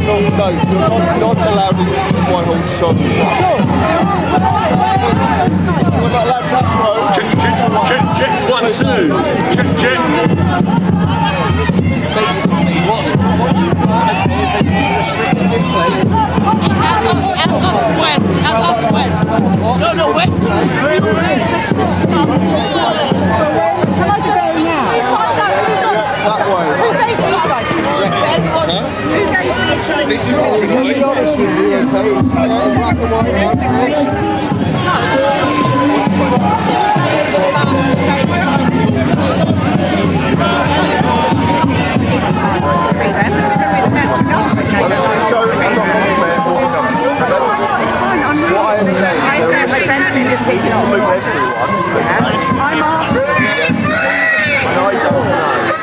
No, you're not allowed in Whitehall to stop. We're not allowed to cross road. Check 1, 2. Check. Basically, what you've got is a restriction in place. Out of when? No, when? This is Can I go now? that way. Who gave these guys? Who gave these guys? This is what we're be honest with you, okay? It's black and white. I'm asking. And I don't know.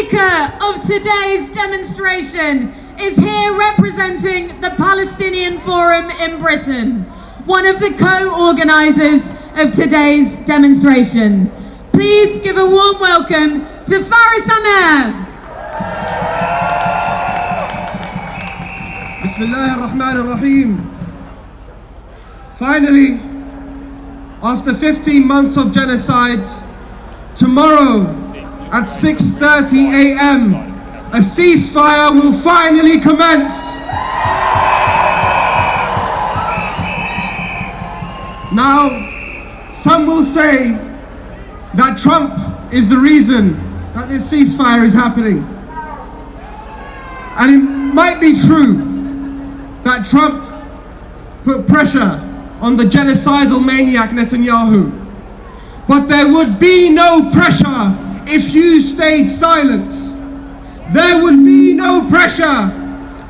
speaker of today's demonstration is here representing the Palestinian Forum in Britain, one of the co-organisers of today's demonstration. Please give a warm welcome to Faris. Bismillah ar-Rahman ar-Rahim. Finally, after 15 months of genocide, tomorrow at 6:30 a.m. a ceasefire will finally commence. Now, some will say that Trump is the reason that this ceasefire is happening. And it might be true that Trump put pressure on the genocidal maniac Netanyahu. But there would be no pressure if you stayed silent. There would be no pressure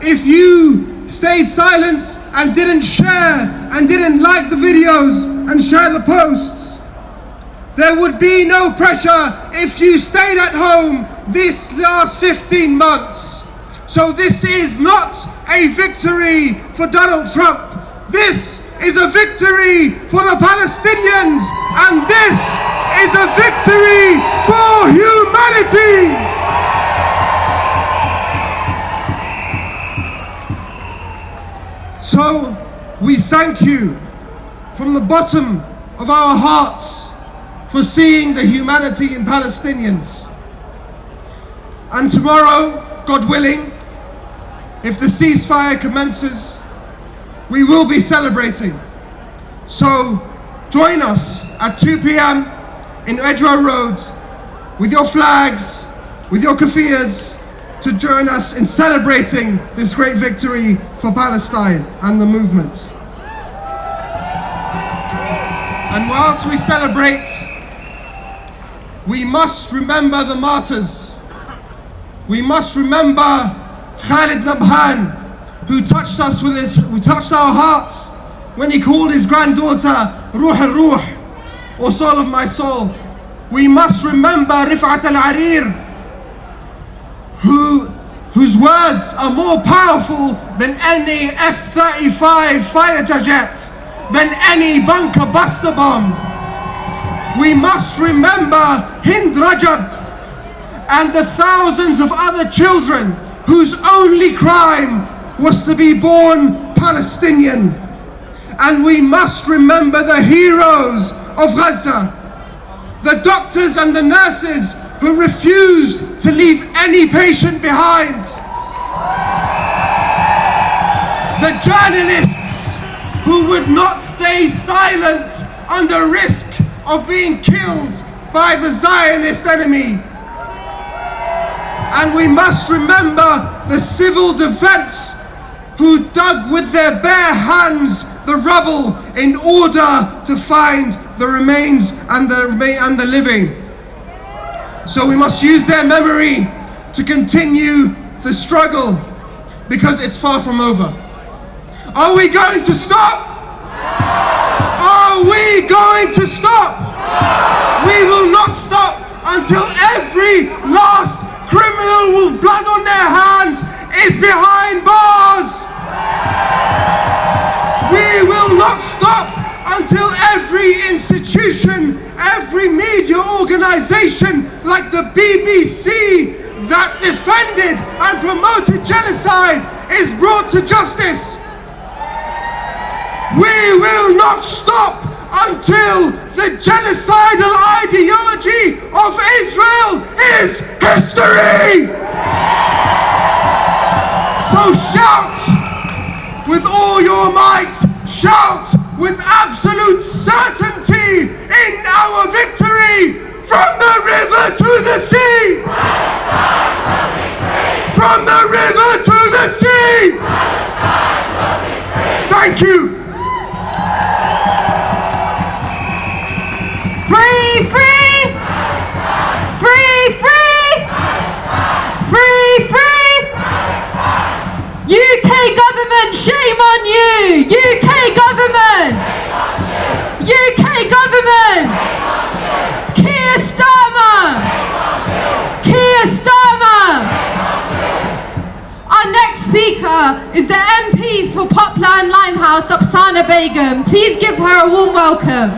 if you stayed silent and didn't share and didn't like the videos and share the posts. There would be no pressure if you stayed at home this last 15 months. So this is not a victory for Donald Trump. This is a victory for the Palestinians, and this is a victory for humanity. So we thank you from the bottom of our hearts for seeing the humanity in Palestinians. And tomorrow, God willing, if the ceasefire commences, we will be celebrating. So join us at 2 p.m. in Edgware Road with your flags, with your kafiyas, to join us in celebrating this great victory for Palestine and the movement. And whilst we celebrate, we must remember the martyrs. We must remember Haled Abdullah, who touched us with who touched our hearts when he called his granddaughter Ruh al-Ruh, or soul of my soul. We must remember Rifat al-Arir, whose words are more powerful than any F-35 fighter jet, than any bunker buster bomb. We must remember Hind Rajab and the thousands of other children whose only crime was to be born Palestinian. And we must remember the heroes of Gaza, the doctors and the nurses who refused to leave any patient behind, the journalists who would not stay silent under risk of being killed by the Zionist enemy. And we must remember the civil defense who dug with their bare hands the rubble in order to find the remains and the living. So we must use their memory to continue the struggle, because it's far from over. Are we going to stop? Are we going to stop? We will not stop until every last criminal with blood on their hands is behind bars. We will not stop until every institution, every media organization like the BBC that defended and promoted genocide is brought to justice. We will not stop until the genocidal ideology of Israel is history. So shout with all your might, shout with absolute certainty in our victory, from the river to the sea. Palestine will be free. From the river to the sea. Palestine will be free. Thank you. Free, free! Palestine! Free, free! Palestine! Free, free! Palestine! UK government, shame on you! UK government! Shame on you! UK government! Shame on you! Keir Starmer! Shame on you! Keir Starmer! speaker is the MP for Poplar Limehouse, Upana Begum. Please give her a warm welcome.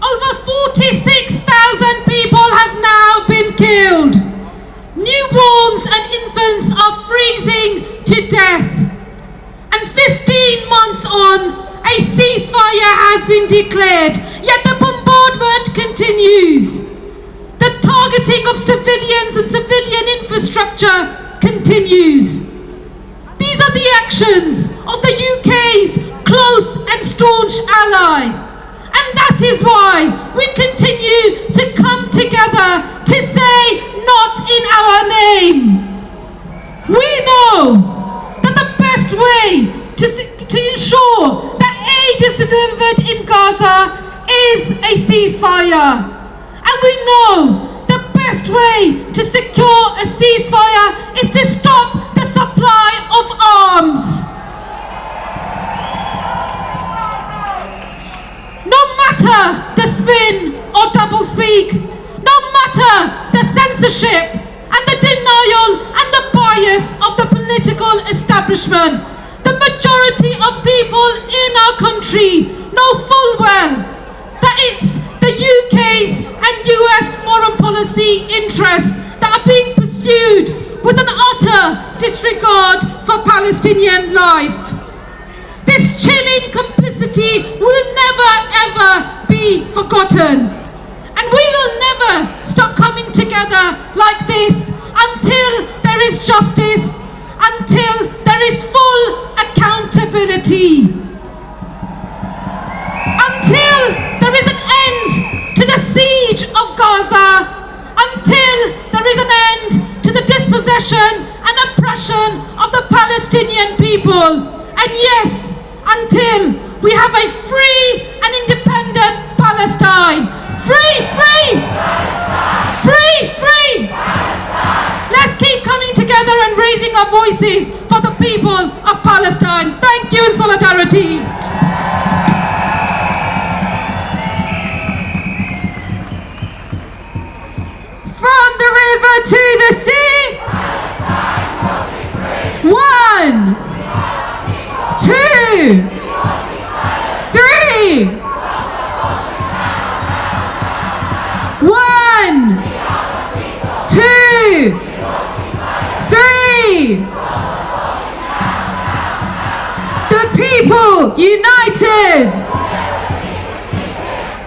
Over 46,000 people have now been killed. Newborns and infants are freezing to death. And 15 months on, a ceasefire has been declared, yet the bombardment continues. The targeting of civilians and civilian infrastructure continues. These are the actions of the UK's close and staunch ally. And that is why we continue to come together to say, not in our name. We know that the best way to ensure that aid is delivered in Gaza is a ceasefire. And we know the best way to secure a ceasefire is to stop the supply of arms. No matter the spin or doublespeak, no matter the censorship and the denial and the bias of the political establishment, the majority of people in our country know full well that it's the UK's and US foreign policy interests that are being pursued with an utter disregard for Palestinian life. This chilling complicity will never ever be forgotten. And we will never stop coming together like this until there is justice, until there is full accountability, until there is an end to the siege of Gaza, until there is an end to the dispossession and oppression of the Palestinian people, and yes, until we have a free and independent Palestine. Free, free! Palestine! Free, free! Palestine! Let's keep coming together and raising our voices for the people of Palestine. Thank you in solidarity. From the river to the sea. Palestine will be free. 1, 2, 3. 1, 2, 3. The people united.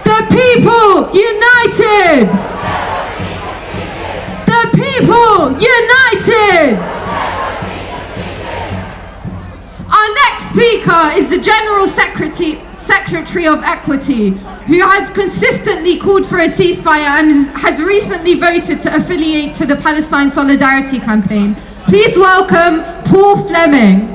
The people united. The people united. Our next speaker is the General Secretary of Equity, who has consistently called for a ceasefire and has recently voted to affiliate to the Palestine Solidarity Campaign. Please welcome Paul Fleming.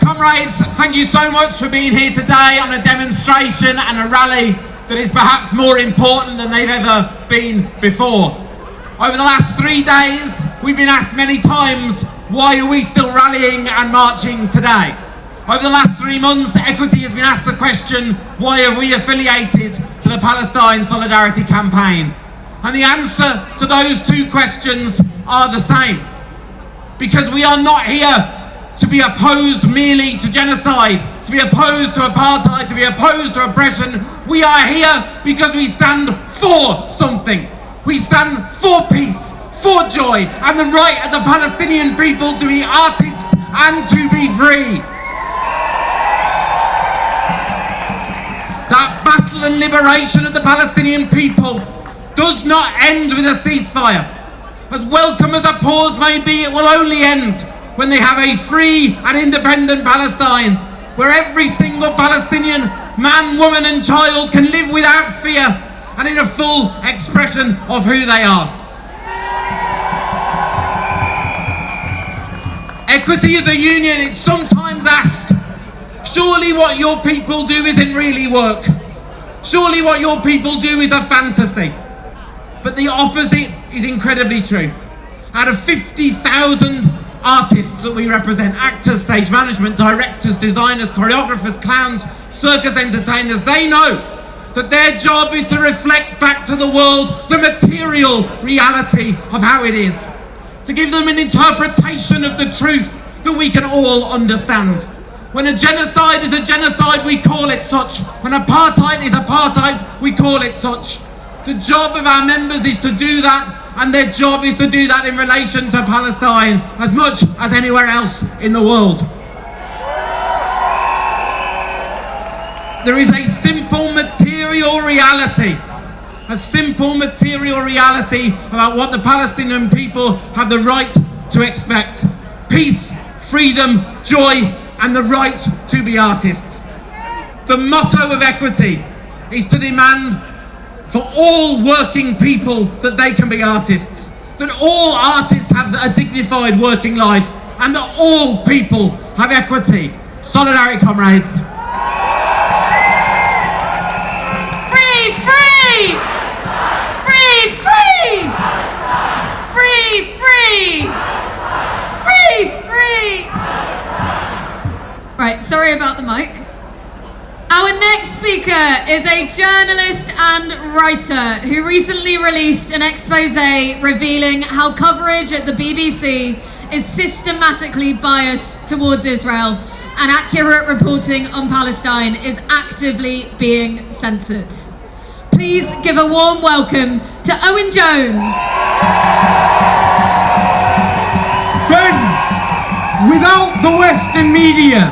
Comrades, thank you so much for being here today on a demonstration and a rally that is perhaps more important than they've ever been before. Over the last 3 days, we've been asked many times, why are we still rallying and marching today? Over the last 3 months, Equity has been asked the question, why have we affiliated to the Palestine Solidarity Campaign? And the answer to those two questions are the same. Because we are not here to be opposed merely to genocide, to be opposed to apartheid, to be opposed to oppression. We are here because we stand for something. We stand for peace, for joy, and the right of the Palestinian people to be artists and to be free. That battle and liberation of the Palestinian people does not end with a ceasefire. As welcome as a pause may be, it will only end when they have a free and independent Palestine, where every single Palestinian man, woman and child can live without fear and in a full expression of who they are. Equity as a union, it's sometimes asked, surely what your people do isn't really work. Surely what your people do is a fantasy. But the opposite is incredibly true. Out of 50,000 artists that we represent, actors, stage management, directors, designers, choreographers, clowns, circus entertainers, they know that their job is to reflect back to the world the material reality of how it is, to give them an interpretation of the truth that we can all understand. When a genocide is a genocide, we call it such. When apartheid is apartheid, we call it such. The job of our members is to do that, and their job is to do that in relation to Palestine as much as anywhere else in the world. There is a simple material reality about what the Palestinian people have the right to expect. Peace, freedom, joy, and the right to be artists. The motto of equity is to demand for all working people that they can be artists, that all artists have a dignified working life, and that all people have equity. Solidarity, comrades. Free, free! Free, free! Free, free! Free, free! Right, sorry about the mic. Our next speaker is a journalist and writer who recently released an exposé revealing how coverage at the BBC is systematically biased towards Israel and accurate reporting on Palestine is actively being censored. Please give a warm welcome to Owen Jones. Friends, without the Western media,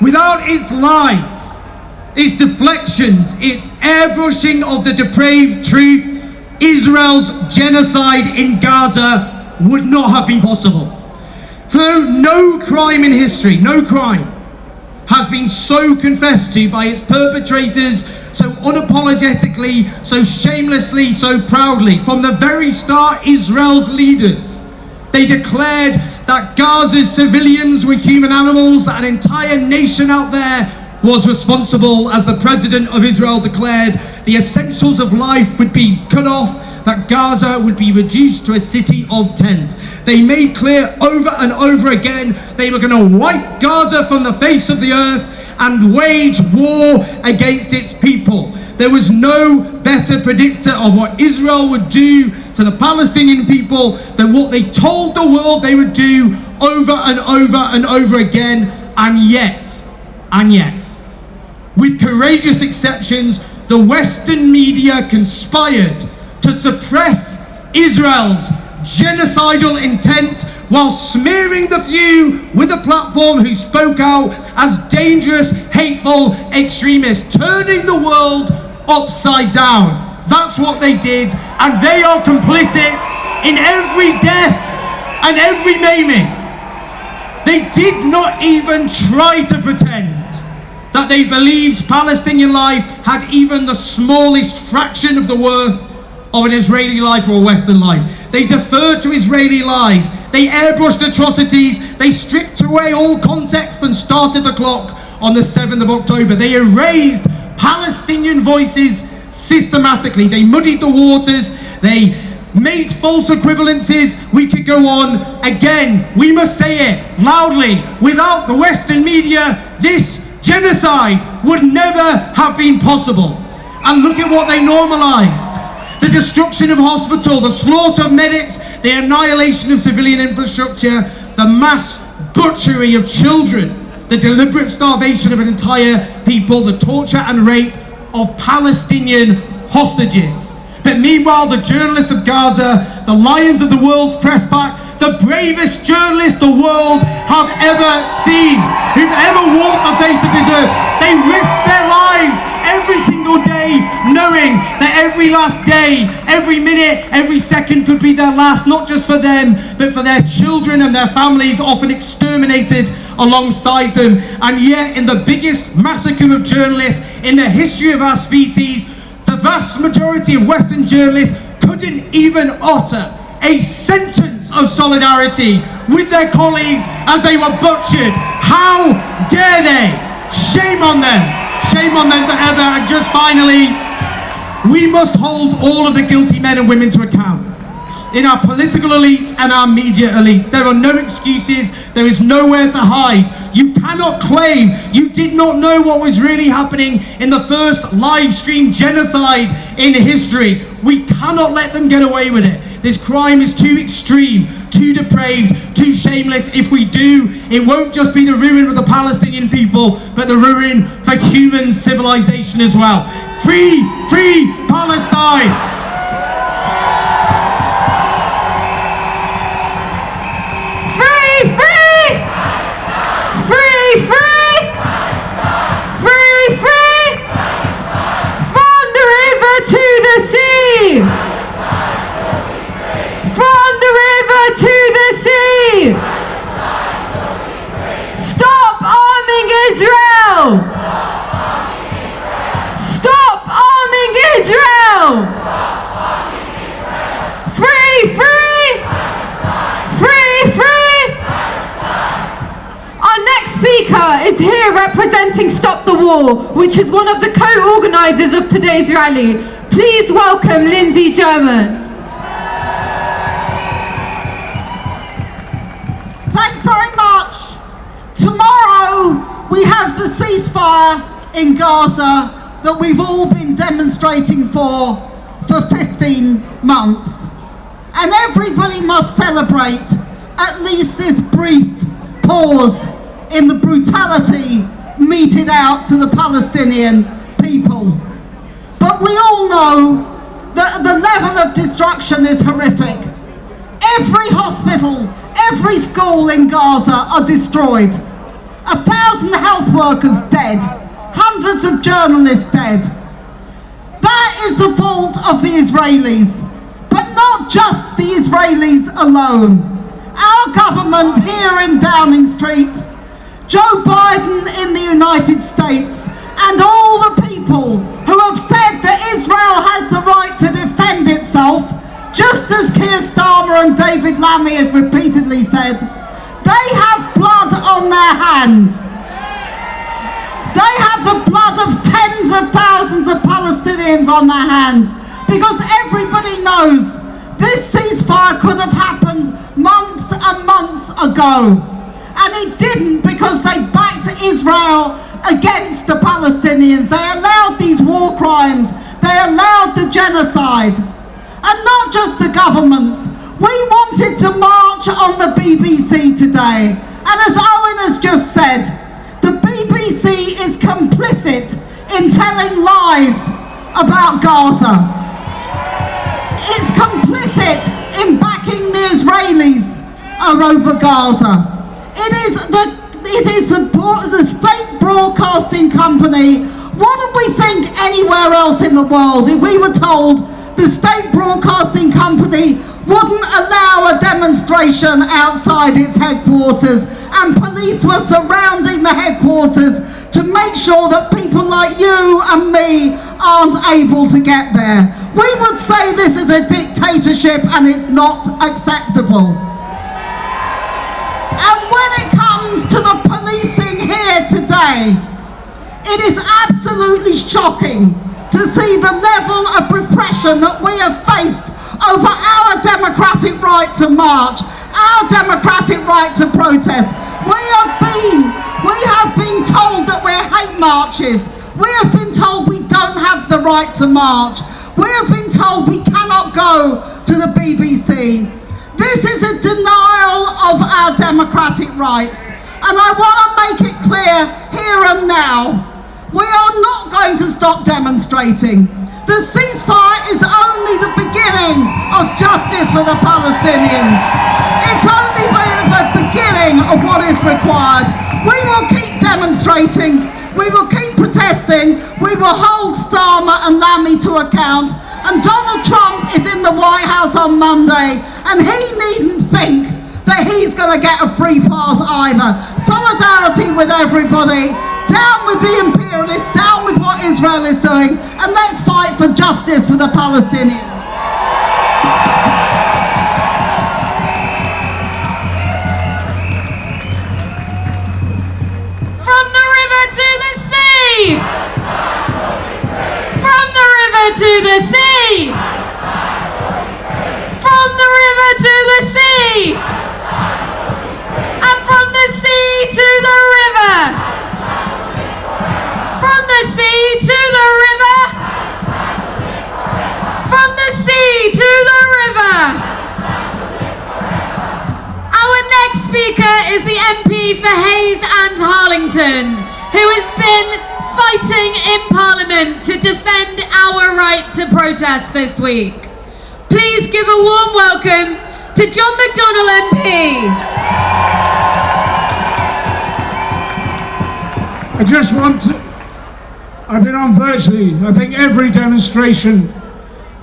without its lies, its deflections, its airbrushing of the depraved truth, Israel's genocide in Gaza would not have been possible. For no crime in history, no crime, has been so confessed to by its perpetrators so unapologetically, so shamelessly, so proudly. From the very start, Israel's leaders, they declared that Gaza's civilians were human animals, that an entire nation out there was responsible. As the president of Israel declared, the essentials of life would be cut off, that Gaza would be reduced to a city of tents. They made clear over and over again they were going to wipe Gaza from the face of the earth and wage war against its people. There was no better predictor of what Israel would do to the Palestinian people than what they told the world they would do over and over and over again. And yet, with courageous exceptions, the Western media conspired to suppress Israel's genocidal intent while smearing the few with a platform who spoke out as dangerous, hateful extremists, turning the world upside down. That's what they did, and they are complicit in every death and every maiming. They did not even try to pretend that they believed Palestinian life had even the smallest fraction of the worth of an Israeli life or a Western life. They deferred to Israeli lies. They airbrushed atrocities. They stripped away all context and started the clock on the 7th of October. They erased Palestinian voices systematically. They muddied the waters. They made false equivalences. We could go on. Again, we must say it loudly. Without the Western media, this genocide would never have been possible. And look at what they normalized. The destruction of hospital, the slaughter of medics, the annihilation of civilian infrastructure, the mass butchery of children, the deliberate starvation of an entire people, the torture and rape of Palestinian hostages. But meanwhile, the journalists of Gaza, the lions of the world's press pack, the bravest journalists the world have ever seen, who've ever walked the face of this earth, they risk their lives every single day, knowing that every last day, every minute, every second could be their last, not just for them, but for their children and their families, often exterminated alongside them. And yet, in the biggest massacre of journalists in the history of our species, the vast majority of Western journalists couldn't even utter a sentence of solidarity with their colleagues as they were butchered. How dare they? Shame on them. Shame on them forever. And just finally, we must hold all of the guilty men and women to account. in our political elites and our media elites. There are no excuses, there is nowhere to hide. You cannot claim you did not know what was really happening in the first live stream genocide in history. We cannot let them get away with it. This crime is too extreme, too depraved, too shameless. If we do, it won't just be the ruin of the Palestinian people, but the ruin for human civilization as well. Free, free Palestine! Free, free! Free, free! Free, free! From the river to the sea! From the river to the sea! Stop arming Israel! Stop arming Israel! Free, free! Free, free! Our next speaker is here representing Stop the War, which is one of the co-organisers of today's rally. Please welcome Lindsay German. Thanks very much. Tomorrow we have the ceasefire in Gaza that we've all been demonstrating for 15 months. And everybody must celebrate at least this brief pause in the brutality meted out to the Palestinian people. But we all know that the level of destruction is horrific. Every hospital, every school in Gaza are destroyed. 1,000 health workers dead. Hundreds of journalists dead. That is the fault of the Israelis. But not just the Israelis alone. Our government here in Downing Street, Joe Biden in the United States, and all the people who have said that Israel has the right to defend itself, just as Keir Starmer and David Lammy has repeatedly said, they have blood on their hands. They have the blood of tens of thousands of Palestinians on their hands, because everybody knows this ceasefire could have happened months and months ago. And it didn't, because they backed Israel against the Palestinians. They allowed these war crimes. They allowed the genocide. And not just the governments. We wanted to march on the BBC today. And as Owen has just said, the BBC is complicit in telling lies about Gaza. It's complicit in backing the Israelis over Gaza. It is the state broadcasting company. Wouldn't we think anywhere else in the world if we were told the state broadcasting company wouldn't allow a demonstration outside its headquarters and police were surrounding the headquarters to make sure that people like you and me aren't able to get there? We would say this is a dictatorship and it's not acceptable. And when it comes to the policing here today, it is absolutely shocking to see the level of repression that we have faced over our democratic right to march, our democratic right to protest. We have been told that we're hate marches. We have been told we don't have the right to march. We have been told we cannot go to the BBC. This is a denial of our democratic rights. And I want to make it clear here and now, we are not going to stop demonstrating. The ceasefire is only the beginning of justice for the Palestinians. It's only the beginning of what is required. We will keep demonstrating. We will keep protesting. We will hold Starmer and Lammy to account. And Donald Trump is in the White House on Monday, and he needn't think that he's going to get a free pass either. Solidarity with everybody. Down with the imperialists, down with what Israel is doing, and let's fight for justice for the Palestinians. From the river to the sea! From the river to the sea! From the fighting in Parliament to defend our right to protest this week. Please give a warm welcome to John McDonnell MP. I just want to, I've been on virtually, I think, every demonstration,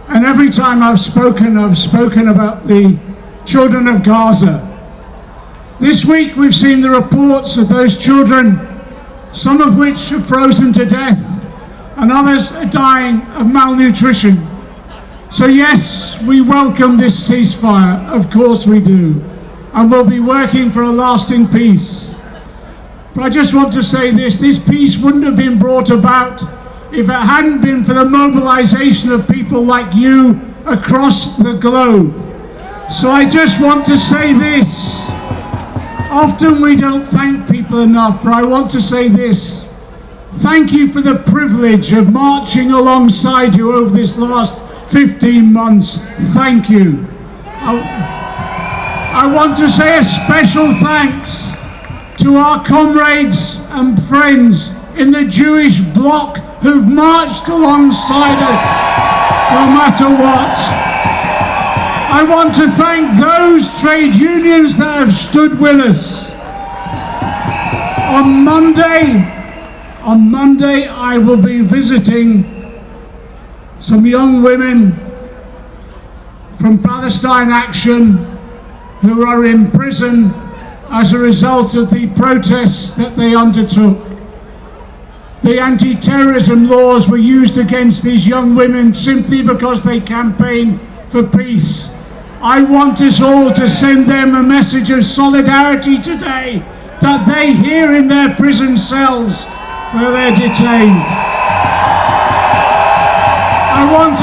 and every time I've spoken about the children of Gaza. This week we've seen the reports of those children, some of which are frozen to death, and others are dying of malnutrition. So yes, we welcome this ceasefire, of course we do, and we'll be working for a lasting peace. But I just want to say this peace wouldn't have been brought about if it hadn't been for the mobilization of people like you across the globe. So I just want to say this. Often we don't thank people enough, but I want to say this. Thank you for the privilege of marching alongside you over this last 15 months. Thank you. I want to say a special thanks to our comrades and friends in the Jewish bloc who've marched alongside us no matter what. I want to thank those trade unions that have stood with us. On Monday I will be visiting some young women from Palestine Action who are in prison as a result of the protests that they undertook. The anti-terrorism laws were used against these young women simply because they campaigned for peace. I want us all to send them a message of solidarity today, that they hear in their prison cells where they're detained. I want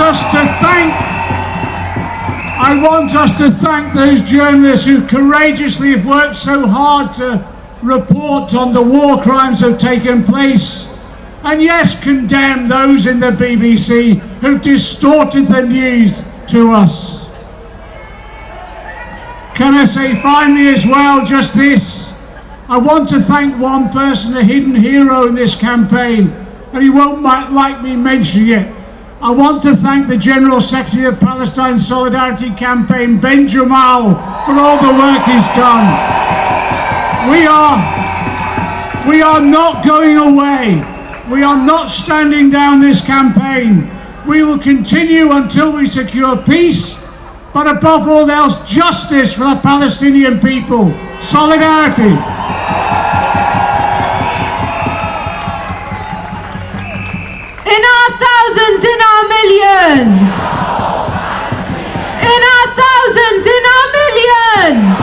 us to thank those journalists who courageously have worked so hard to report on the war crimes that have taken place, and yes, condemn those in the BBC who've distorted the news to us. Can I say finally as well, just this, I want to thank one person, a hidden hero in this campaign, and he won't like me mentioning it. I want to thank the General Secretary of Palestine Solidarity Campaign, Ben Jamal, for all the work he's done. We are not going away. We are not standing down this campaign. We will continue until we secure peace, but above all else, justice for the Palestinian people. Solidarity. In our thousands, in our millions. In our thousands, in our millions.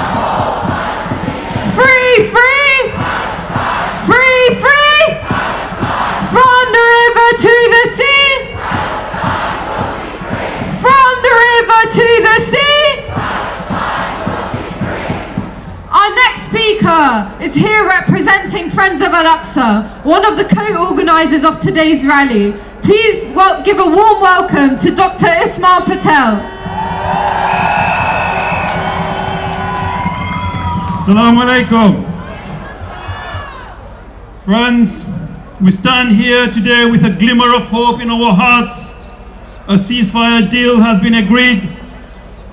Free, free. Free, free. From the river to the sea. From the river to the sea. Our next speaker is here representing Friends of Al-Aqsa, one of the co-organisers of today's rally. Please give a warm welcome to Dr. Ismael Patel. Assalamu alaikum. Friends, we stand here today with a glimmer of hope in our hearts. A ceasefire deal has been agreed.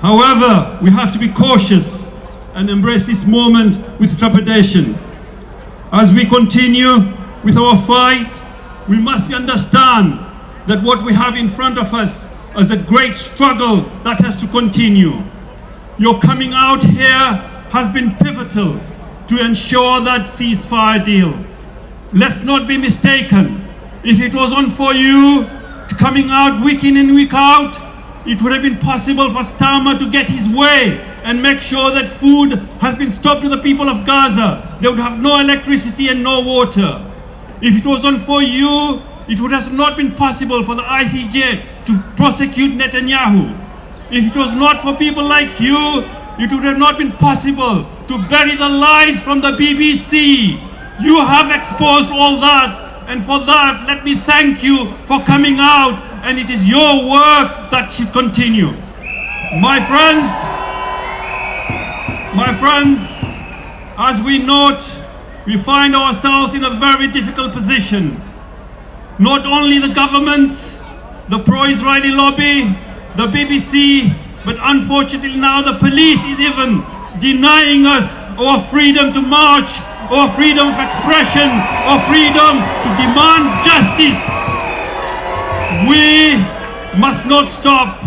However, we have to be cautious and embrace this moment with trepidation. As we continue with our fight, we must understand that what we have in front of us is a great struggle that has to continue. Your coming out here has been pivotal to ensure that ceasefire deal. Let's not be mistaken. If it wasn't for you coming out week in and week out, it would have been possible for Starmer to get his way and make sure that food has been stopped to the people of Gaza. They would have no electricity and no water. If it wasn't for you, it would have not been possible for the ICJ to prosecute Netanyahu. If it was not for people like you, it would have not been possible to bury the lies from the BBC. You have exposed all that, and for that, let me thank you for coming out, and it is your work that should continue. My friends, as we note, we find ourselves in a very difficult position. not only the government, the pro-Israeli lobby, the BBC, but unfortunately now the police is even denying us our freedom to march, our freedom of expression, our freedom to demand justice. We must not stop.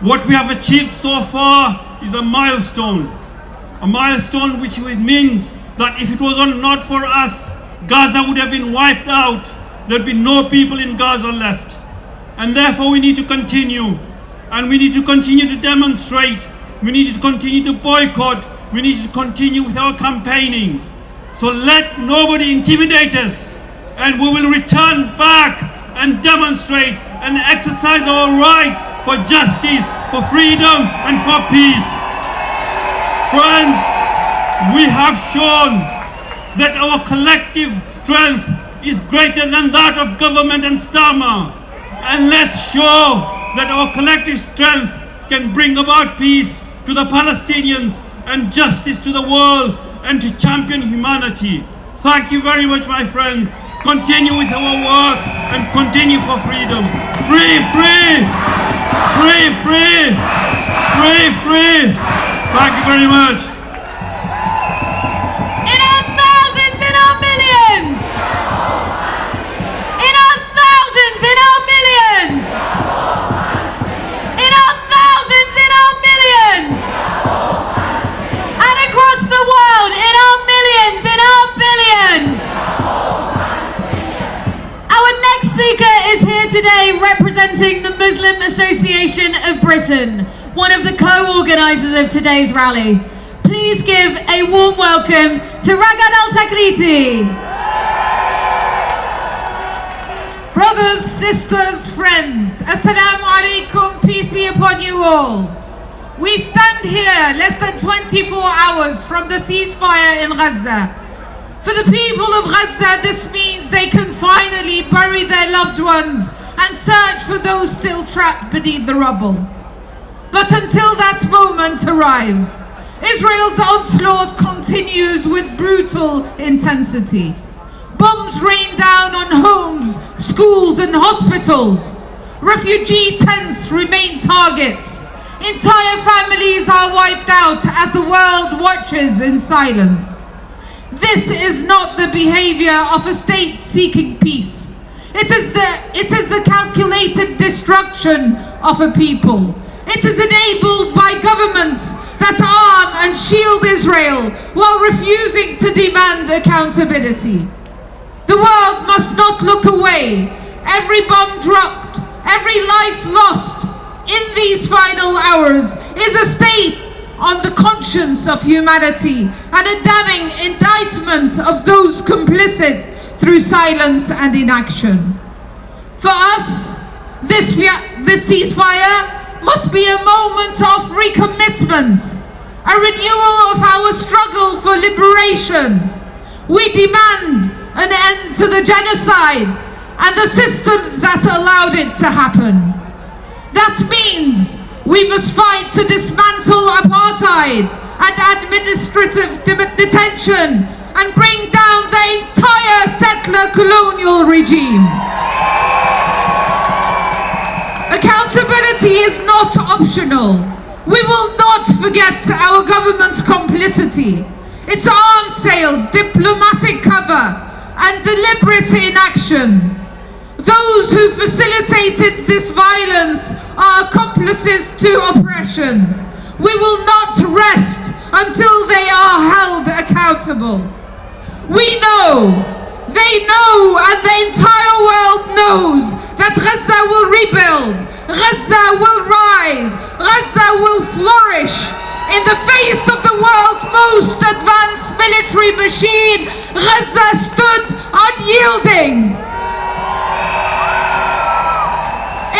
What we have achieved so far is a milestone which means that if it was not for us, Gaza would have been wiped out. There'd be no people in Gaza left. And therefore we need to continue. And we need to continue to demonstrate. We need to continue to boycott. We need to continue with our campaigning. So let nobody intimidate us. And we will return back and demonstrate and exercise our right for justice, for freedom, and for peace. Friends, we have shown that our collective strength is greater than that of government and Stama. And let's show that our collective strength can bring about peace to the Palestinians and justice to the world and to champion humanity. Thank you very much, my friends. Continue with our work and continue for freedom. Free, free! Free, free! Free, free! Thank you very much. In our thousands, in our millions! In our thousands, in our millions! In our thousands, in our millions! And across the world, in our millions, in our billions! Our next speaker is here today representing the Muslim Association of Britain, one of the co-organisers of today's rally. Please give a warm welcome to Ragar Alti. Brothers, sisters, friends, Assalamu alaikum, peace be upon you all. We stand here less than 24 hours from the ceasefire in Gaza. For the people of Gaza, this means they can finally bury their loved ones and search for those still trapped beneath the rubble. But until that moment arrives, Israel's onslaught continues with brutal intensity. Bombs rain down on homes, schools and hospitals. Refugee tents remain targets. Entire families are wiped out as the world watches in silence. This is not the behavior of a state seeking peace. It is the calculated destruction of a people. It is enabled by governments that arm and shield Israel while refusing to demand accountability. The world must not look away. Every bomb dropped, every life lost in these final hours is a stain on the conscience of humanity and a damning indictment of those complicit through silence and inaction. For us, this ceasefire must be a moment of recommitment, a renewal of our struggle for liberation. We demand an end to the genocide and the systems that allowed it to happen. That means we must fight to dismantle apartheid and administrative detention and bring down the entire settler colonial regime. Accountability is not optional. We will not forget our government's complicity, its arms sales, diplomatic cover, and deliberate inaction. Those who facilitated this violence are accomplices to oppression. We will not rest until they are held accountable. We know, they know, as the entire world knows, that Gaza will rebuild, Gaza will rise, Gaza will flourish. In the face of the world's most advanced military machine, Gaza stood unyielding.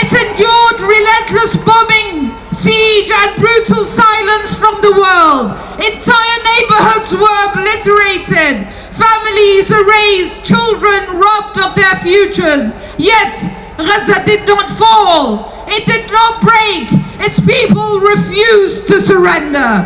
It endured relentless bombing, siege and brutal silence from the world. Entire neighborhoods were obliterated, families erased, children robbed of their futures. Yet Gaza did not fall, it did not break, its people refused to surrender.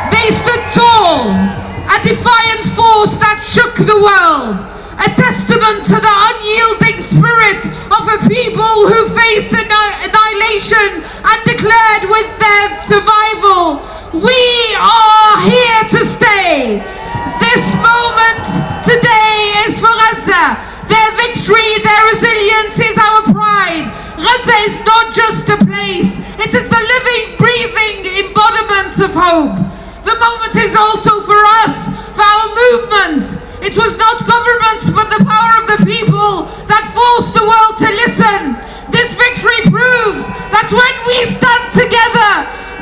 They stood tall, a defiant force that shook the world, a testament to the unyielding spirit of a people who faced annihilation and declared with their survival, we are here to stay. This moment today is for Gaza. Their victory, their resilience is our pride. Gaza is not just a place, it is the living, breathing embodiment of hope. The moment is also for us, for our movement. It was not governments but the power of the people that forced the world to listen. This victory proves that when we stand together,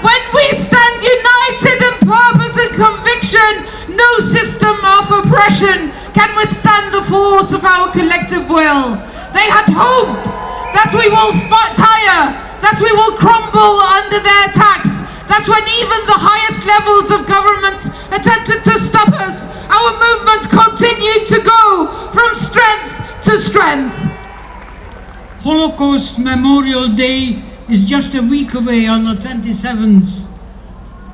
when we stand united in purpose and conviction, no system of oppression can withstand the force of our collective will. They had hoped that we will tire, that we will crumble under their attacks, that when even the highest levels of government attempted to stop us, our movement continued to go from strength to strength. Holocaust Memorial Day is just a week away on the 27th,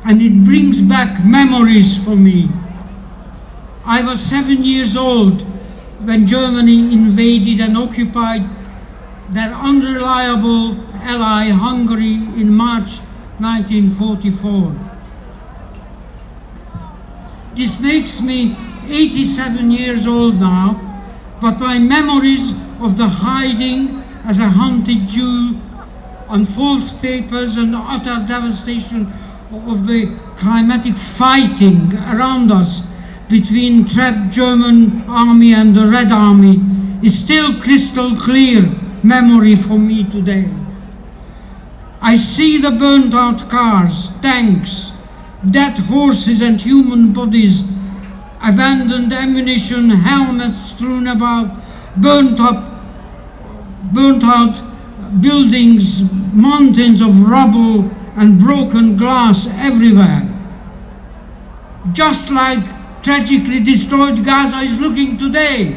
and it brings back memories for me. I was 7 years old when Germany invaded and occupied their unreliable ally Hungary in March 1944. This makes me 87 years old now, but my memories of the hiding as a hunted Jew on false papers and utter devastation of the climatic fighting around us between trapped German army and the Red Army is still crystal clear memory for me today. I see the burnt out cars, tanks, dead horses and human bodies, abandoned ammunition, helmets strewn about, burnt out buildings, mountains of rubble and broken glass everywhere. Just like tragically destroyed Gaza is looking today.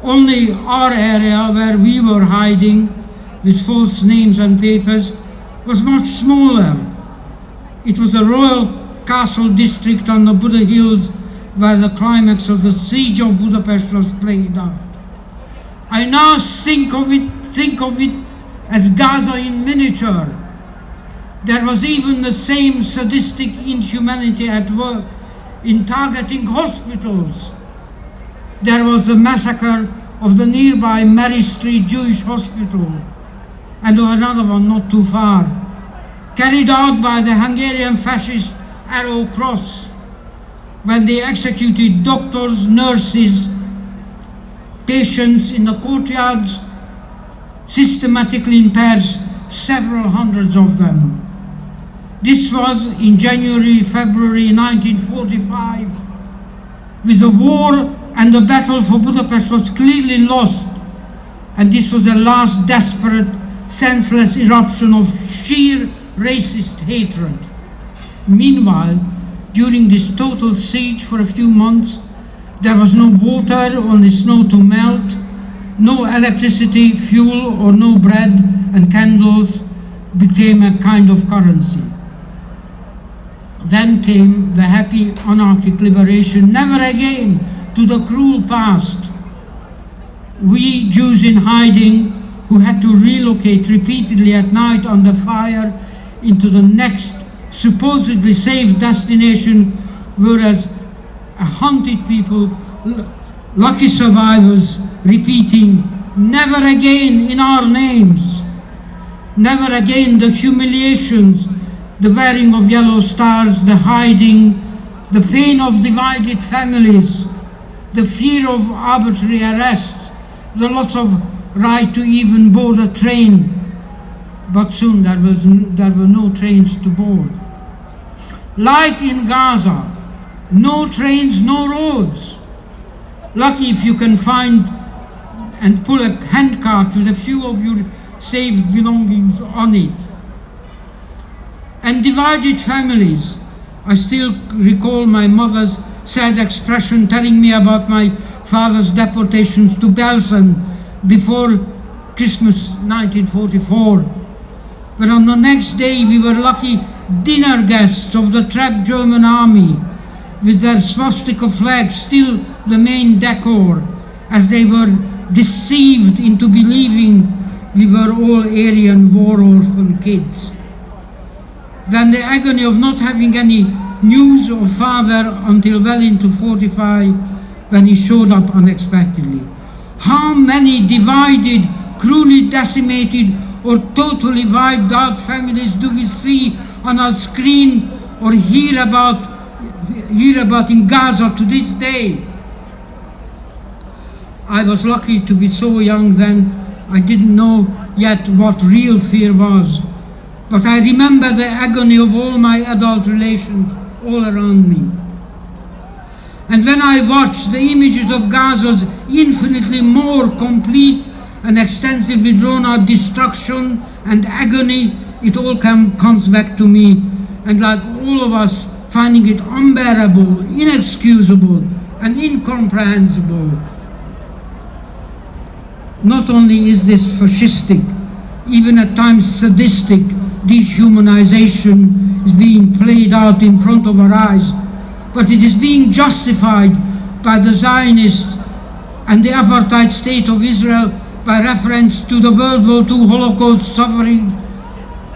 Only our area where we were hiding with false names and papers was much smaller. It was the Royal Castle district on the Buddha Hills where the climax of the siege of Budapest was played out. I now think of it as Gaza in miniature. There was even the same sadistic inhumanity at work in targeting hospitals. There was the massacre of the nearby Mary Street Jewish Hospital, and another one not too far, carried out by the Hungarian fascist Arrow Cross, when they executed doctors, nurses, patients in the courtyards, systematically in pairs, several hundreds of them. This was in January, February 1945, with the war and the battle for Budapest was clearly lost, and this was a last desperate, senseless eruption of sheer racist hatred. Meanwhile, during this total siege for a few months, there was no water, only snow to melt, no electricity, fuel, or no bread, and candles became a kind of currency. Then came the happy anarchic liberation, never again to the cruel past. We Jews in hiding, who had to relocate repeatedly at night under fire into the next supposedly safe destination, were as a hunted people, lucky survivors, repeating, never again in our names, never again the humiliations, the wearing of yellow stars, the hiding, the pain of divided families, the fear of arbitrary arrests, the loss of right to even board a train. But soon there were no trains to board. Like in Gaza, no trains, no roads. Lucky if you can find and pull a handcart with a few of your saved belongings on it. And divided families. I still recall my mother's sad expression telling me about my father's deportations to Belsen before Christmas 1944. But on the next day we were lucky dinner guests of the trapped German army, with their swastika flag still the main decor, as they were deceived into believing we were all Aryan war orphan kids. Then the agony of not having any news of father until well into 45, when he showed up unexpectedly. How many divided, cruelly decimated, or totally wiped out families do we see on our screen or hear about in Gaza to this day? I was lucky to be so young then. I didn't know yet what real fear was. But I remember the agony of all my adult relations all around me. And when I watched the images of Gaza's infinitely more complete and extensively drawn out destruction and agony, it all comes back to me, and like all of us, finding it unbearable, inexcusable, and incomprehensible. Not only is this fascistic, even at times sadistic, dehumanization is being played out in front of our eyes, but it is being justified by the Zionists and the apartheid state of Israel by reference to the World War II Holocaust suffering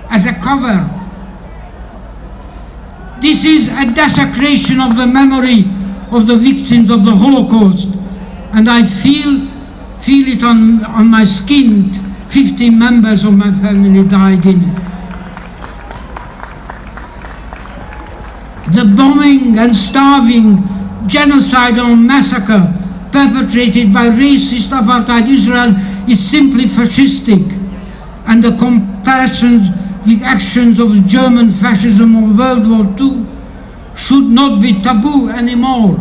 as a cover. This is a desecration of the memory of the victims of the Holocaust, and I feel it on my skin. 15 members of my family died in it. The bombing and starving, genocidal massacre perpetrated by racist apartheid Israel is simply fascistic, and the comparisons with actions of German fascism of World War II should not be taboo anymore.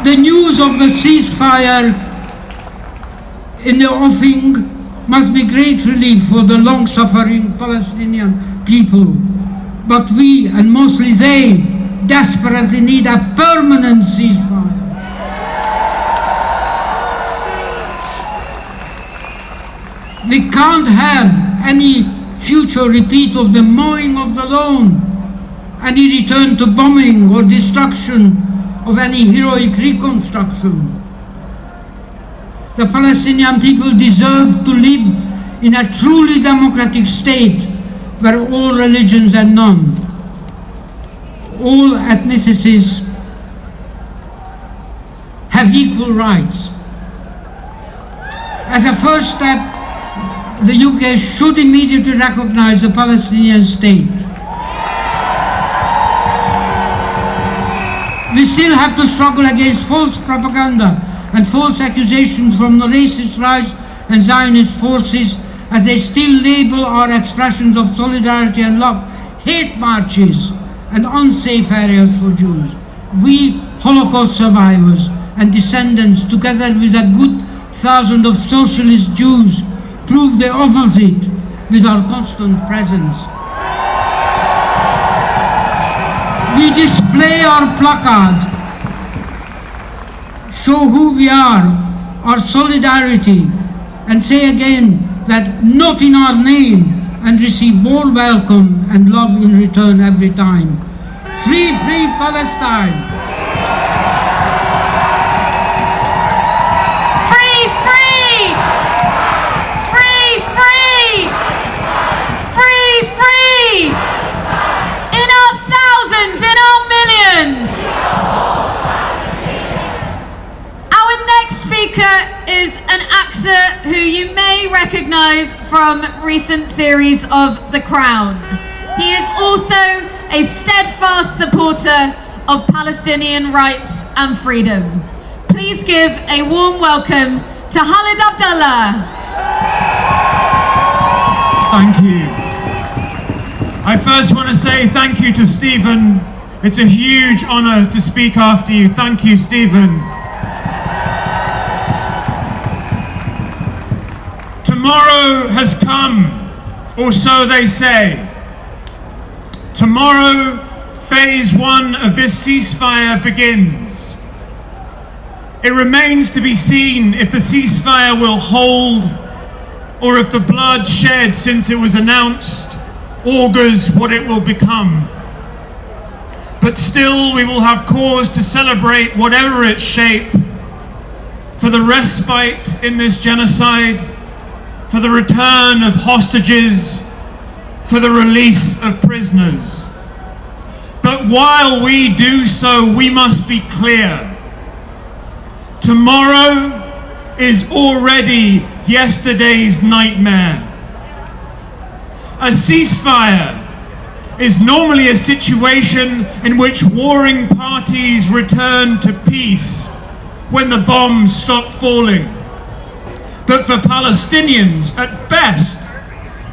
The news of the ceasefire in the offing must be great relief for the long-suffering Palestinian people. But we, and mostly they, desperately need a permanent ceasefire. We can't have any future repeat of the mowing of the lawn, any return to bombing or destruction of any heroic reconstruction. The Palestinian people deserve to live in a truly democratic state where all religions are none, all ethnicities have equal rights. As a first step, the UK should immediately recognize the Palestinian state. We still have to struggle against false propaganda and false accusations from the racist right and Zionist forces, as they still label our expressions of solidarity and love hate marches and unsafe areas for Jews. We Holocaust survivors and descendants, together with a good thousand of socialist Jews, prove the opposite with our constant presence. We display our placards, show who we are, our solidarity, and say again that not in our name, and receive warm welcome and love in return every time. Free, free Palestine! Free, free! Free, free! Free, free! In our thousands, in our millions! Our next speaker is an actor who you may recognise from recent series of The Crown. He is also a steadfast supporter of Palestinian rights and freedom. Please give a warm welcome to Haled Abdullah. Thank you. I first want to say thank you to Stephen. It's a huge honour to speak after you. Thank you, Stephen. Tomorrow has come, or so they say. Tomorrow, phase 1 of this ceasefire begins. It remains to be seen if the ceasefire will hold, or if the blood shed since it was announced augurs what it will become. But still, we will have cause to celebrate, whatever its shape, for the respite in this genocide, for the return of hostages, for the release of prisoners. But while we do so, we must be clear. Tomorrow is already yesterday's nightmare. A ceasefire is normally a situation in which warring parties return to peace when the bombs stop falling. But for Palestinians, at best,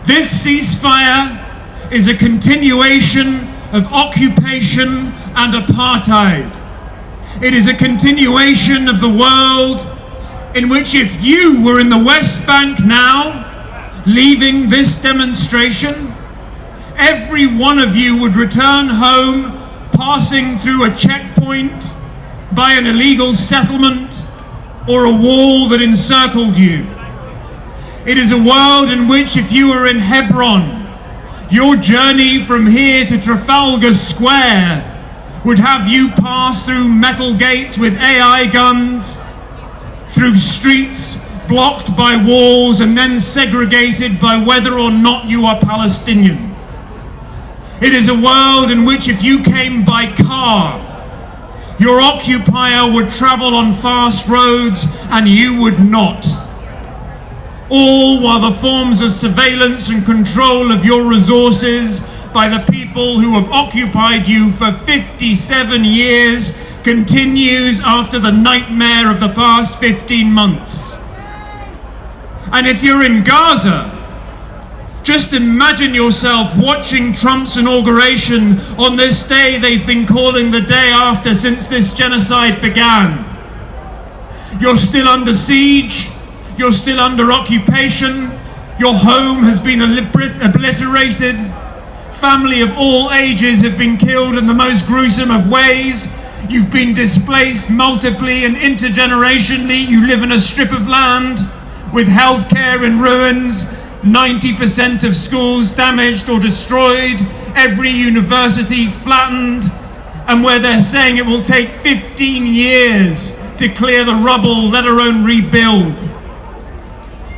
this ceasefire is a continuation of occupation and apartheid. It is a continuation of the world in which, if you were in the West Bank now, leaving this demonstration, every one of you would return home passing through a checkpoint, by an illegal settlement, or a wall that encircled you. It is a world in which, if you were in Hebron, your journey from here to Trafalgar Square would have you pass through metal gates with AI guns, through streets blocked by walls and then segregated by whether or not you are Palestinian. It is a world in which, if you came by car, your occupier would travel on fast roads and you would not. All while the forms of surveillance and control of your resources by the people who have occupied you for 57 years continues after the nightmare of the past 15 months. And if you're in Gaza, just imagine yourself watching Trump's inauguration on this day they've been calling the day after since this genocide began. You're still under siege, you're still under occupation, your home has been obliterated, family of all ages have been killed in the most gruesome of ways, you've been displaced multiply and intergenerationally, you live in a strip of land with healthcare in ruins, 90% of schools damaged or destroyed, every university flattened, and where they're saying it will take 15 years to clear the rubble, let alone rebuild.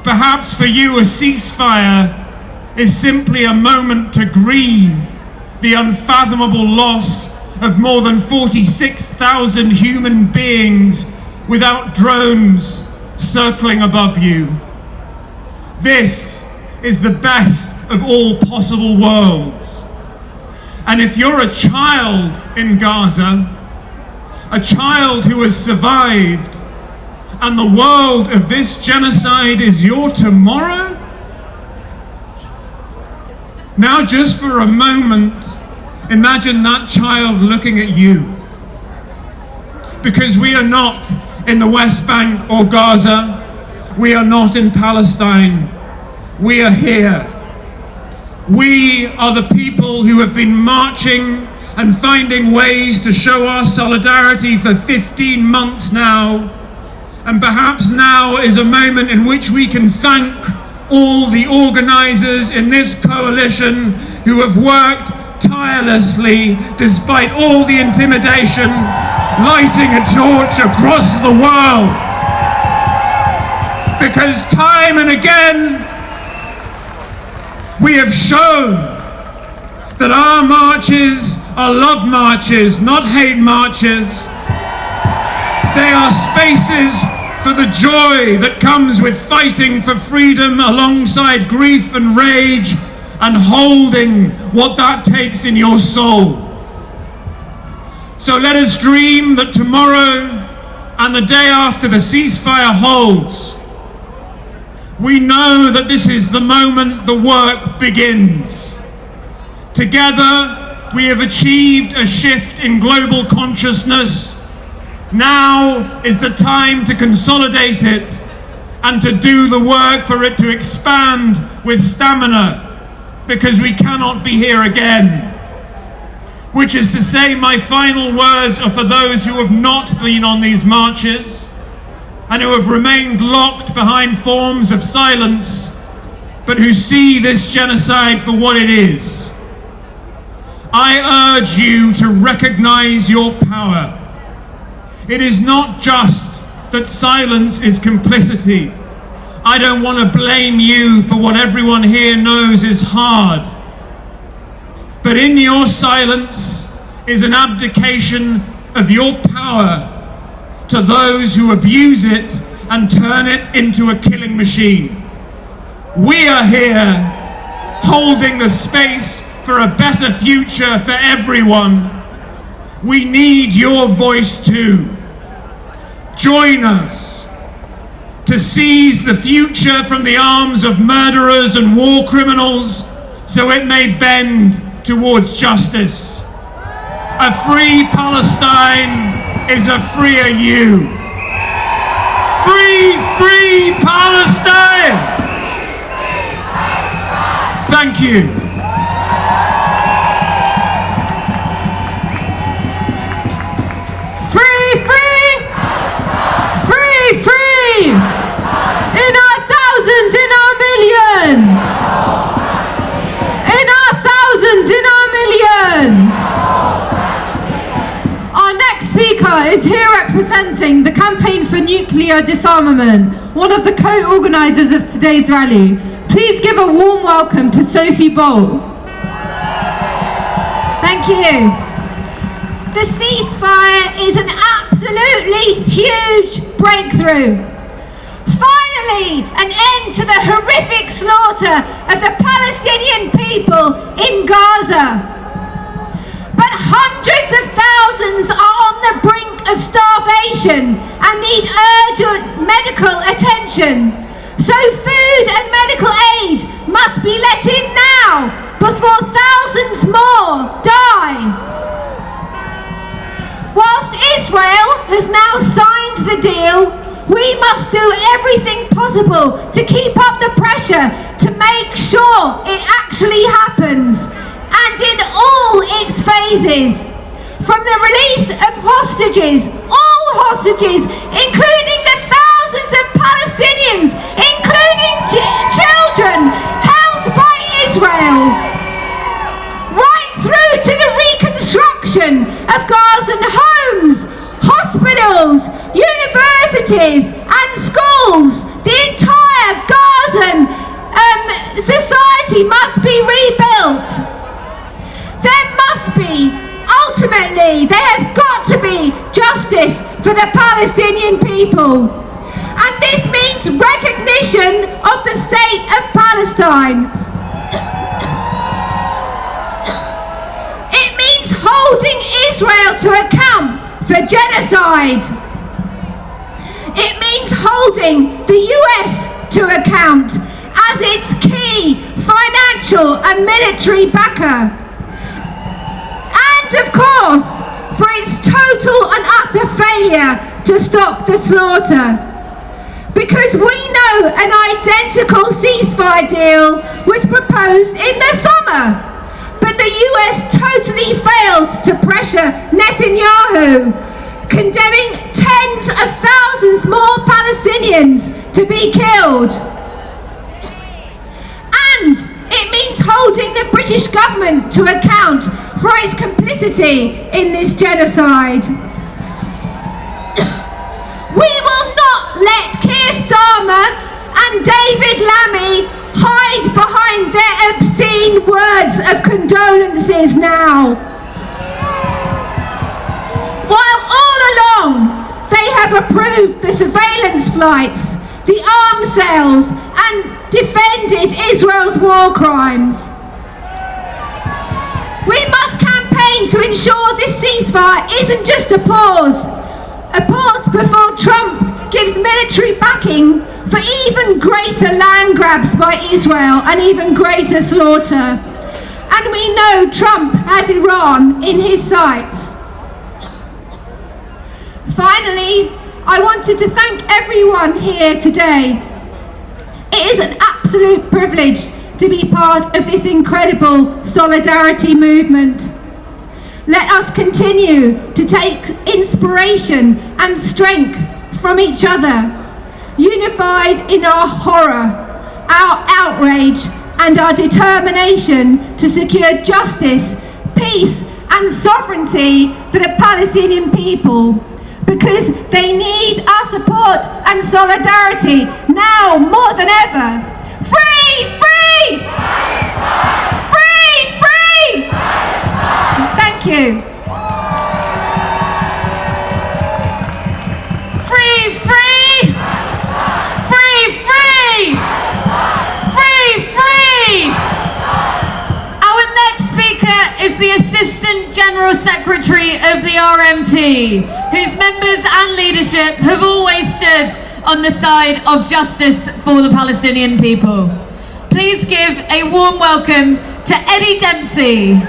Perhaps for you, a ceasefire is simply a moment to grieve the unfathomable loss of more than 46,000 human beings without drones circling above you. This is the best of all possible worlds. And if you're a child in Gaza, a child who has survived, and the world of this genocide is your tomorrow, now just for a moment, imagine that child looking at you. Because we are not in the West Bank or Gaza, we are not in Palestine, we are here. We are the people who have been marching and finding ways to show our solidarity for 15 months now. And perhaps now is a moment in which we can thank all the organisers in this coalition who have worked tirelessly despite all the intimidation, lighting a torch across the world. Because time and again, we have shown that our marches are love marches, not hate marches. They are spaces for the joy that comes with fighting for freedom alongside grief and rage and holding what that takes in your soul. So let us dream that tomorrow and the day after the ceasefire holds, we know that this is the moment the work begins. Together, we have achieved a shift in global consciousness. Now is the time to consolidate it and to do the work for it to expand with stamina, because we cannot be here again. Which is to say, my final words are for those who have not been on these marches and who have remained locked behind forms of silence. but who see this genocide for what it is. I urge you to recognize your power. It is not just that silence is complicity. I don't want to blame you for what everyone here knows is hard. But in your silence is an abdication of your power to those who abuse it and turn it into a killing machine. We are here holding the space for a better future for everyone. We need your voice too. Join us to seize the future from the arms of murderers and war criminals so it may bend towards justice. A free Palestine is a freer you. Free, free Palestine! Thank you. Free, free! Free, free! In our thousands, in our millions! In our thousands, in our millions! Our next speaker is here representing the Campaign for Nuclear Disarmament, one of the co-organisers of today's rally. Please give a warm welcome to Sophie B. Thank you. The ceasefire is an absolutely huge breakthrough. Finally, an end to the horrific slaughter of the Palestinian people in Gaza. But hundreds of thousands are on the brink of starvation and need urgent medical attention. So food and medical aid must be let in now before thousands more die. Whilst Israel has now signed the deal, we must do everything possible to keep up the pressure to make sure it actually happens, and in all its phases. From the release of hostages, all hostages, including the thousands of Palestinians, including children held by Israel, right through to the reconstruction of Gazan homes, hospitals, universities and schools. The entire Gazan society must be rebuilt. Ultimately, there has got to be justice for the Palestinian people. And this means recognition of the state of Palestine. It means holding Israel to account for genocide. It means holding the US to account as its key financial and military backer. Of course, for its total and utter failure to stop the slaughter. Because we know an identical ceasefire deal was proposed in the summer, but the US totally failed to pressure Netanyahu, condemning tens of thousands more Palestinians to be killed. And it means holding the British government to account for its complicity in this genocide. We will not let Keir Starmer and David Lammy hide behind their obscene words of condolences now. While all along they have approved the surveillance flights, the arms sales and defended Israel's war crimes. We must campaign to ensure this ceasefire isn't just a pause before Trump gives military backing for even greater land grabs by Israel and even greater slaughter. And we know Trump has Iran in his sights. Finally, I wanted to thank everyone here today. It is an absolute privilege to be part of this incredible solidarity movement. Let us continue to take inspiration and strength from each other, unified in our horror our outrage and our determination to secure justice, peace and sovereignty for the Palestinian people, because they need our support and solidarity now more than ever. Free! Free! Free! Free! Thank you. Free! Free! Free! Free! Free! Free! Our next speaker is the Assistant General Secretary of the RMT, whose members and leadership have always stood on the side of justice for the Palestinian people. Please give a warm welcome to Eddie Dempsey.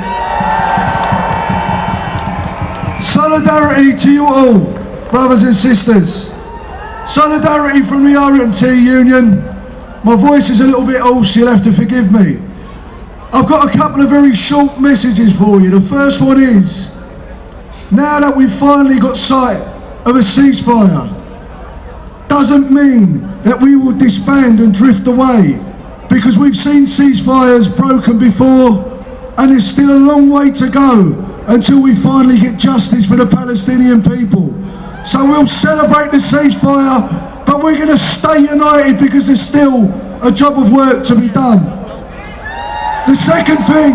Solidarity to you all, brothers and sisters. Solidarity from the RMT Union. My voice is a little bit hoarse, you'll have to forgive me. I've got a couple of very short messages for you. The first one is, now that we've finally got sight of a ceasefire, doesn't mean that we will disband and drift away, because we've seen ceasefires broken before and there's still a long way to go until we finally get justice for the Palestinian people. So we'll celebrate the ceasefire, but we're going to stay united because there's still a job of work to be done. The second thing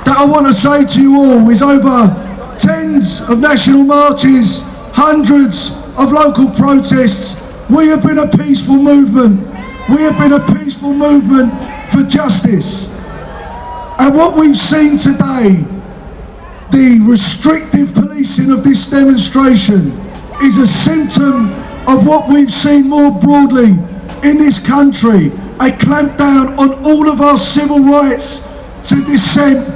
that I want to say to you all is, over tens of national marches, hundreds of local protests, we have been a peaceful movement. We have been a peaceful movement for justice. And what we've seen today, the restrictive policing of this demonstration, is a symptom of what we've seen more broadly in this country, a clampdown on all of our civil rights to dissent,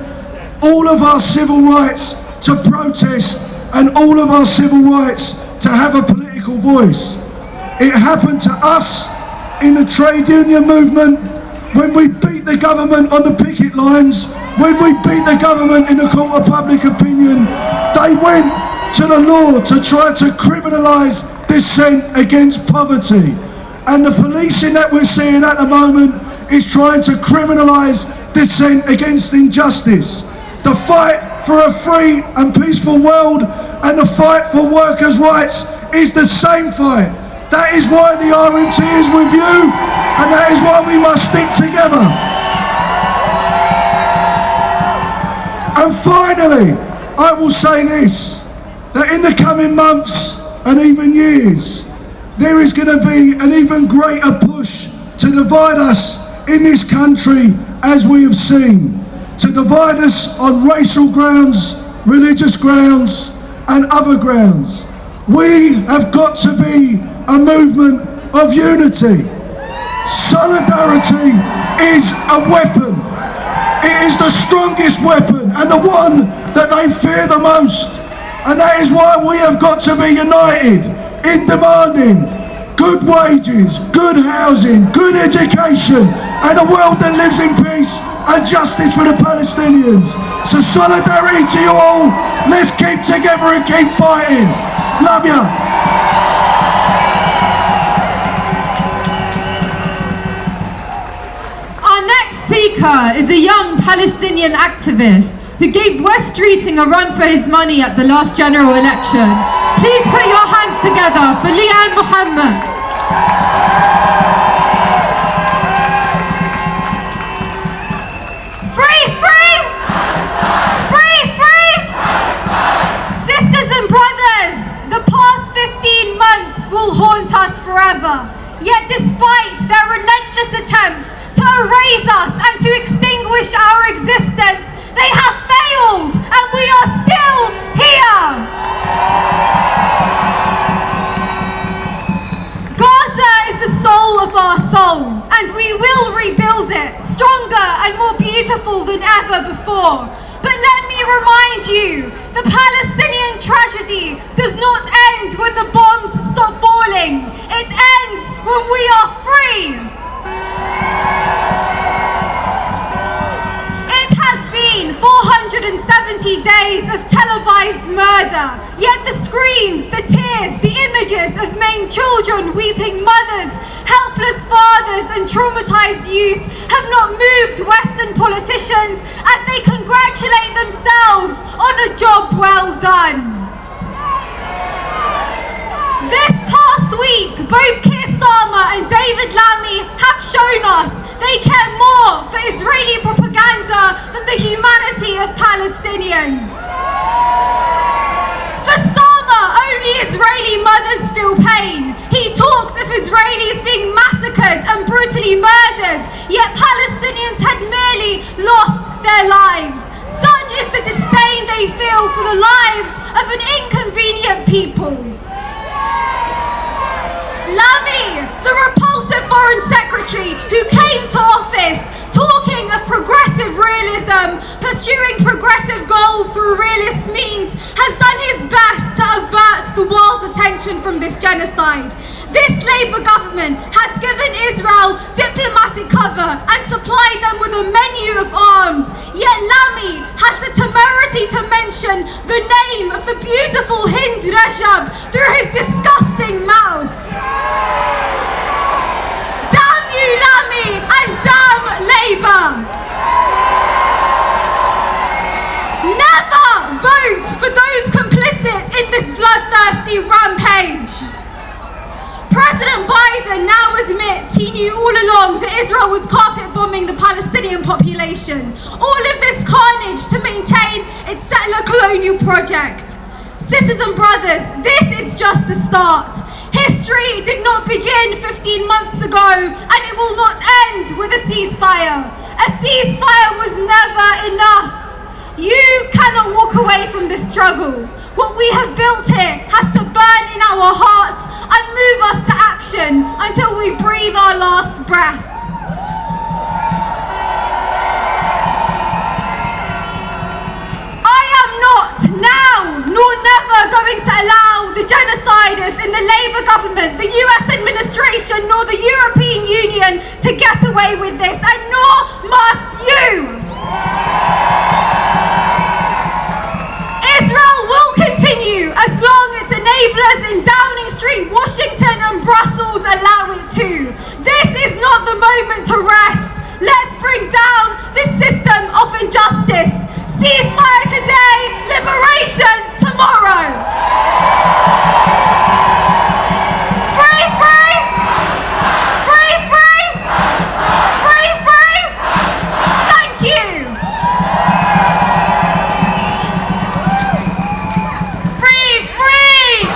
all of our civil rights to protest, and all of our civil rights to have a political voice. It happened to us in the trade union movement, when we beat the government on the picket lines, when we beat the government in the court of public opinion. They went to the law to try to criminalise dissent against poverty. And the policing that we're seeing at the moment is trying to criminalise dissent against injustice. The fight for a free and peaceful world and the fight for workers' rights is the same fight. That is why the RMT is with you, and that is why we must stick together. And finally, I will say this, that in the coming months and even years, there is going to be an even greater push to divide us in this country, as we have seen, to divide us on racial grounds, religious grounds and other grounds. We have got to be a movement of unity. Solidarity is a weapon. It is the strongest weapon and the one that they fear the most. And that is why we have got to be united in demanding good wages, good housing, good education, and a world that lives in peace and justice for the Palestinians. So solidarity to you all. Let's keep together and keep fighting. Love ya. Our next speaker is a young Palestinian activist who gave West Streeting a run for his money at the last general election. Please put your hands together for Leah Muhammad. Free, free! Free, free! Sisters and brothers, the past 15 months will haunt us forever. Yet despite their relentless attempts to erase us and to extinguish our existence, they have failed, and we are still here. Gaza is the soul of our soul, and we will rebuild it stronger and more beautiful than ever before. But let me remind you, the Palestinian tragedy does not end when the bombs stop falling. It ends when we are free. It has been 470 days of televised murder, yet the screams, the tears, the images of maimed children, weeping mothers, helpless fathers and traumatized youth have not moved Western politicians as they congratulate themselves on a job well done. This past week, both Keir Starmer and David Lammy have shown us they care more for Israeli propaganda than the humanity of Palestinians. For Starmer, only Israeli mothers feel pain. He talked of Israelis being massacred and brutally murdered, yet Palestinians had merely lost their lives. Such is the disdain they feel for the lives of an inconvenient people. Lammy, the repulsive foreign secretary who came to office talking of progressive realism, pursuing progressive goals through realist means, has done his best to avert the world's attention from this genocide. This Labour government has given Israel diplomatic cover and supplied them with a menu of arms, yet Lammy has the temerity to mention the name of the beautiful Hind Rajab through his disgusting mouth. Damn you, Lammy, and damn Labour! Never vote for those complicit in this bloodthirsty rampage. President Biden now admits he knew all along that Israel was carpet bombing the Palestinian population. All of this carnage to maintain its settler colonial project. Sisters and brothers, this is just the start. History did not begin 15 months ago, and it will not end with a ceasefire. A ceasefire was never enough. You cannot walk away from this struggle. What we have built here has to burn in our hearts and move us to action until we breathe our last breath. I am not now nor never going to allow the genociders in the Labour government, the US administration, nor the European Union to get away with this, and nor must you. Israel will continue as long as enablers in Downing Street, Washington and Brussels allow it to. This is not the moment to rest. Let's bring down this system of injustice. Ceasefire today, liberation tomorrow. Free, free! Free, free! Free, free! Thank you! Free, free!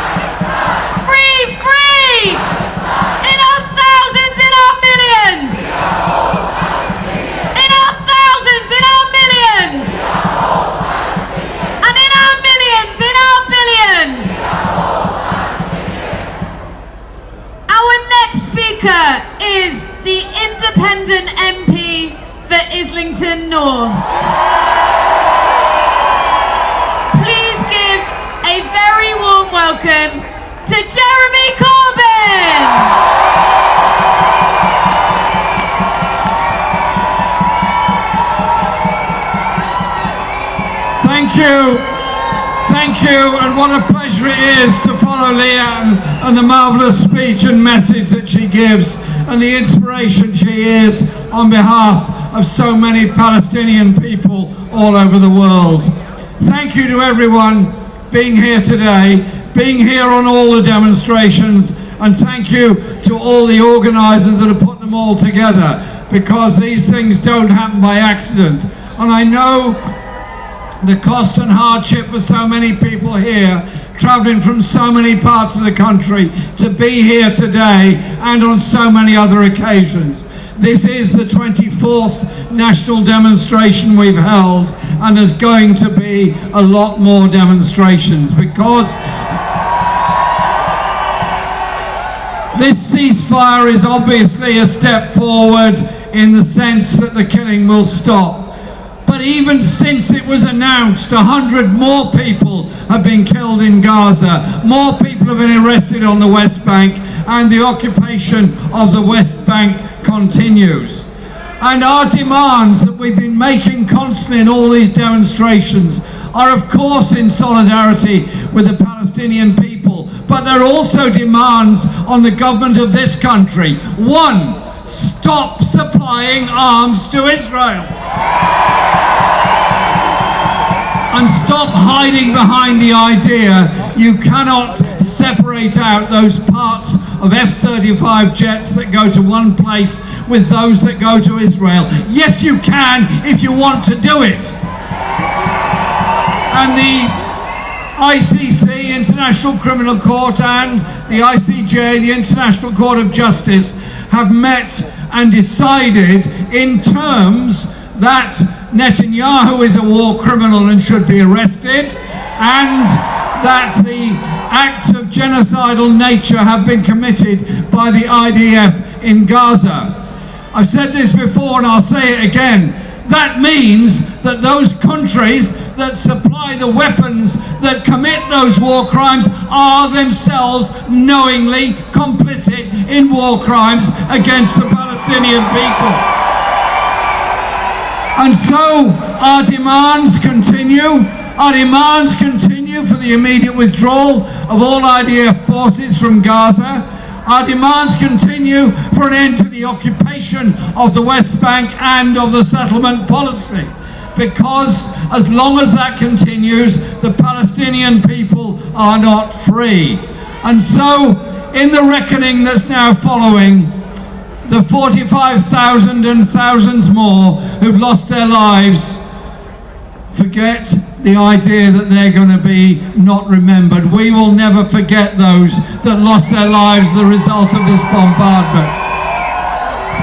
Free, free! In our thousands, in our millions! In our thousands, in our millions! And in our millions, in our billions! Our next speaker is the independent MP for Islington North. Please give a very warm welcome to Jeremy Corbyn! Thank you, and what a pleasure it is to follow Leah and the marvellous speech and message that she gives and the inspiration she is on behalf of so many Palestinian people all over the world. Thank you to everyone being here today, being here on all the demonstrations, and thank you to all the organisers that have put them all together, because these things don't happen by accident. And I know the cost and hardship for so many people here, travelling from so many parts of the country to be here today and on so many other occasions. This is the 24th national demonstration we've held, and there's going to be a lot more demonstrations, because this ceasefire is obviously a step forward in the sense that the killing will stop. But even since it was announced, 100 more people have been killed in Gaza, more people have been arrested on the West Bank, and the occupation of the West Bank continues. And our demands that we've been making constantly in all these demonstrations are of course in solidarity with the Palestinian people, but they're also demands on the government of this country. One, stop supplying arms to Israel. And stop hiding behind the idea you cannot separate out those parts of F-35 jets that go to one place with those that go to Israel. Yes, you can if you want to do it. And the ICC, International Criminal Court, and the ICJ, the International Court of Justice, have met and decided in terms that Netanyahu is a war criminal and should be arrested, and that the acts of genocidal nature have been committed by the IDF in Gaza. I've said this before and I'll say it again. That means that those countries that supply the weapons that commit those war crimes are themselves knowingly complicit in war crimes against the Palestinian people. And so our demands continue. Our demands continue for the immediate withdrawal of all IDF forces from Gaza. Our demands continue for an end to the occupation of the West Bank and of the settlement policy. Because as long as that continues, the Palestinian people are not free. And so, in the reckoning that's now following, the 45,000 and thousands more who've lost their lives, forget the idea that they're going to be not remembered. We will never forget those that lost their lives as a result of this bombardment.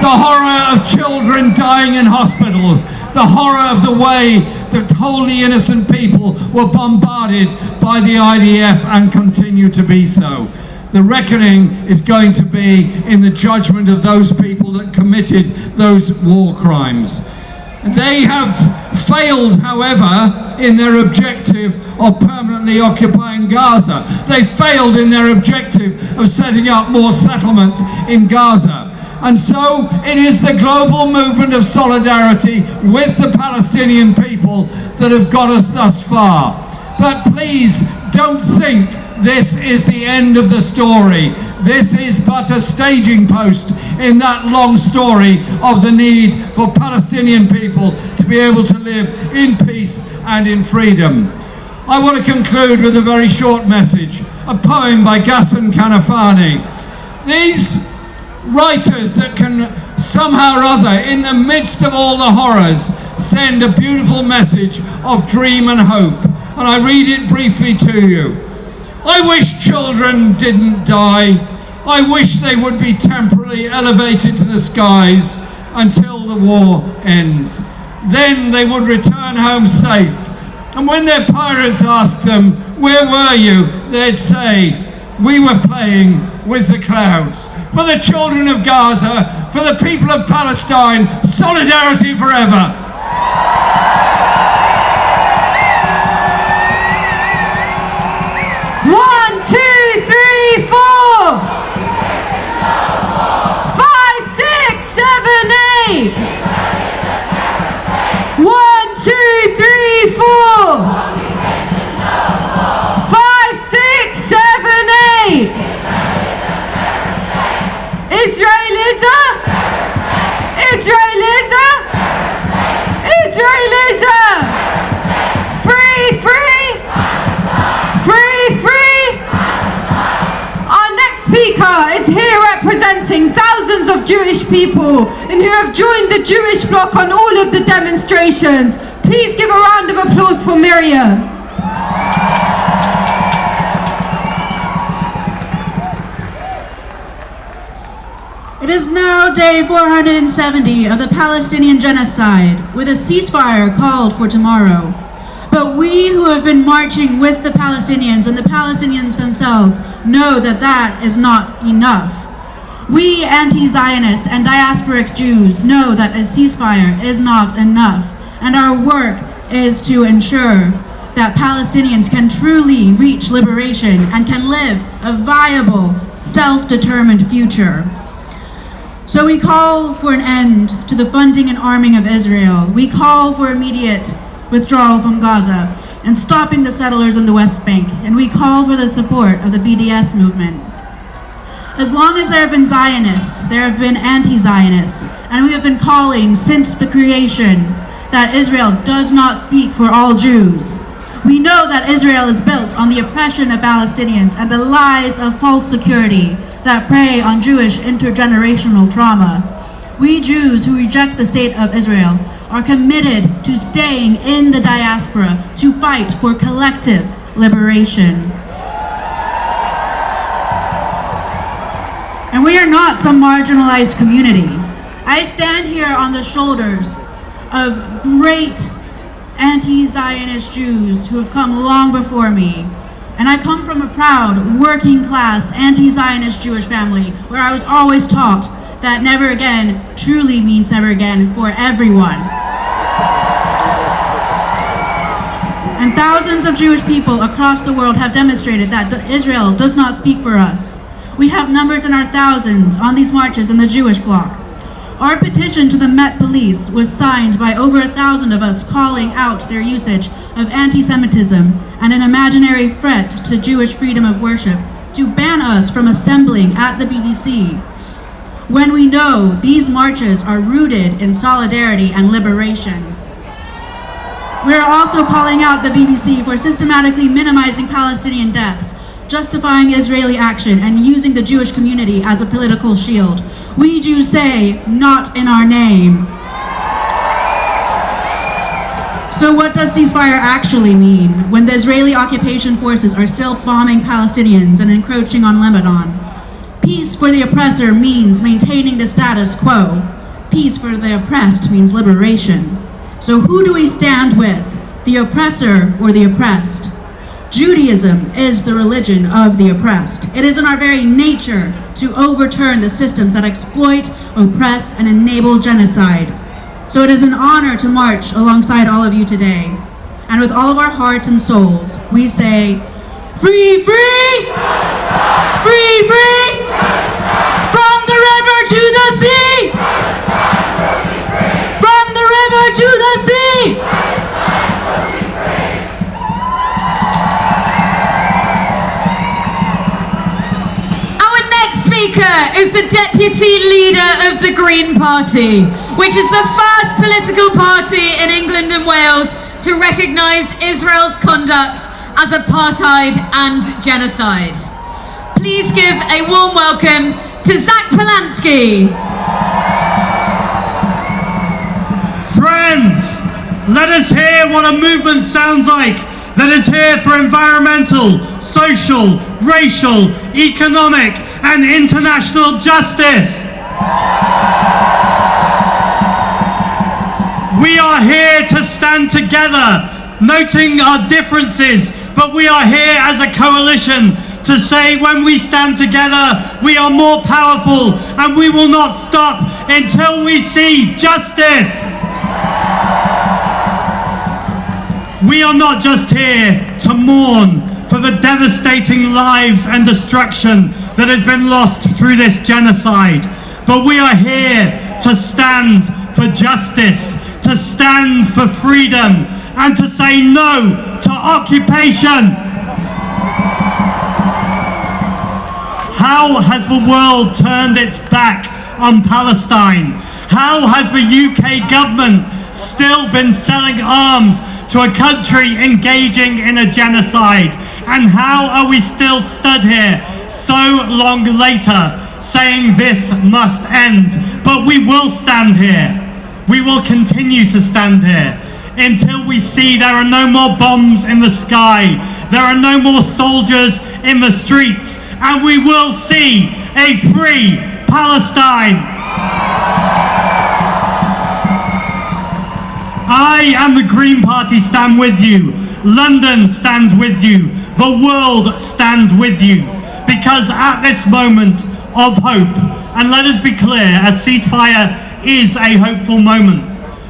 The horror of children dying in hospitals, the horror of the way that wholly innocent people were bombarded by the IDF and continue to be so. The reckoning is going to be in the judgment of those people that committed those war crimes. They have failed, however, in their objective of permanently occupying Gaza. They failed in their objective of setting up more settlements in Gaza. And so it is the global movement of solidarity with the Palestinian people that have got us thus far. But please don't think this is the end of the story. This is but a staging post in that long story of the need for Palestinian people to be able to live in peace and in freedom. I want to conclude with a very short message, a poem by Ghassan Kanafani. These writers that can somehow or other, in the midst of all the horrors, send a beautiful message of dream and hope. And I read it briefly to you. I wish children didn't die. I wish they would be temporarily elevated to the skies until the war ends. Then they would return home safe. And when their parents asked them, "Where were you?" they'd say, "We were playing with the clouds." For the children of Gaza, for the people of Palestine, solidarity forever. One, two, three, four. 5, 6, 7, 8. 1, 2, 3, 4. 5, 6, 7, 8. Israel is a. Israel is a. Israel is a. Free, free. Free, free! Our next speaker is here representing thousands of Jewish people and who have joined the Jewish bloc on all of the demonstrations. Please give a round of applause for Miriam. It is now day 470 of the Palestinian genocide, with a ceasefire called for tomorrow. But we who have been marching with the Palestinians and the Palestinians themselves know that that is not enough. We anti-Zionist and diasporic Jews know that a ceasefire is not enough, and our work is to ensure that Palestinians can truly reach liberation and can live a viable, self-determined future. So we call for an end to the funding and arming of Israel. We call for immediate withdrawal from Gaza. and stopping the settlers in the West Bank, and we call for the support of the BDS movement. As long as there have been Zionists, there have been anti-Zionists, and we have been calling since the creation that Israel does not speak for all Jews. We know that Israel is built on the oppression of Palestinians and the lies of false security that prey on Jewish intergenerational trauma. We Jews who reject the state of Israel are committed to staying in the diaspora to fight for collective liberation. And we are not some marginalized community. I stand here on the shoulders of great anti-Zionist Jews who have come long before me. And I come from a proud, working class, anti-Zionist Jewish family where I was always taught that never again truly means never again for everyone. And thousands of Jewish people across the world have demonstrated that Israel does not speak for us. We have numbers in our thousands on these marches in the Jewish bloc. Our petition to the Met Police was signed by over 1,000 of us calling out their usage of anti-Semitism and an imaginary threat to Jewish freedom of worship to ban us from assembling at the BBC. When we know these marches are rooted in solidarity and liberation. We are also calling out the BBC for systematically minimizing Palestinian deaths, justifying Israeli action, and using the Jewish community as a political shield. We Jews say, not in our name. So what does ceasefire actually mean when the Israeli occupation forces are still bombing Palestinians and encroaching on Lebanon? Peace for the oppressor means maintaining the status quo. Peace for the oppressed means liberation. So who do we stand with, the oppressor or the oppressed? Judaism is the religion of the oppressed. It is in our very nature to overturn the systems that exploit, oppress, and enable genocide. So it is an honor to march alongside all of you today. And with all of our hearts and souls, we say, free, free! Free, free! From the river to the sea! From the river to the sea! Is the deputy leader of the Green Party, which is the first political party in England and Wales to recognise Israel's conduct as apartheid and genocide. Please give a warm welcome to Polanski. Friends, let us hear what a movement sounds like that is here for environmental, social, racial, economic, and international justice. We are here to stand together, noting our differences, but we are here as a coalition to say when we stand together, we are more powerful, and we will not stop until we see justice. We are not just here to mourn for the devastating lives and destruction that has been lost through this genocide, but we are here to stand for justice, to stand for freedom, and to say no to occupation. How has the world turned its back on Palestine? How has the UK government still been selling arms to a country engaging in a genocide? And how are we still stood here so long later saying this must end? But we will stand here. We will continue to stand here until we see there are no more bombs in the sky, there are no more soldiers in the streets, and we will see a free Palestine. I and the Green Party stand with you. London stands with you. The world stands with you. Because at this moment of hope, and let us be clear, a ceasefire is a hopeful moment.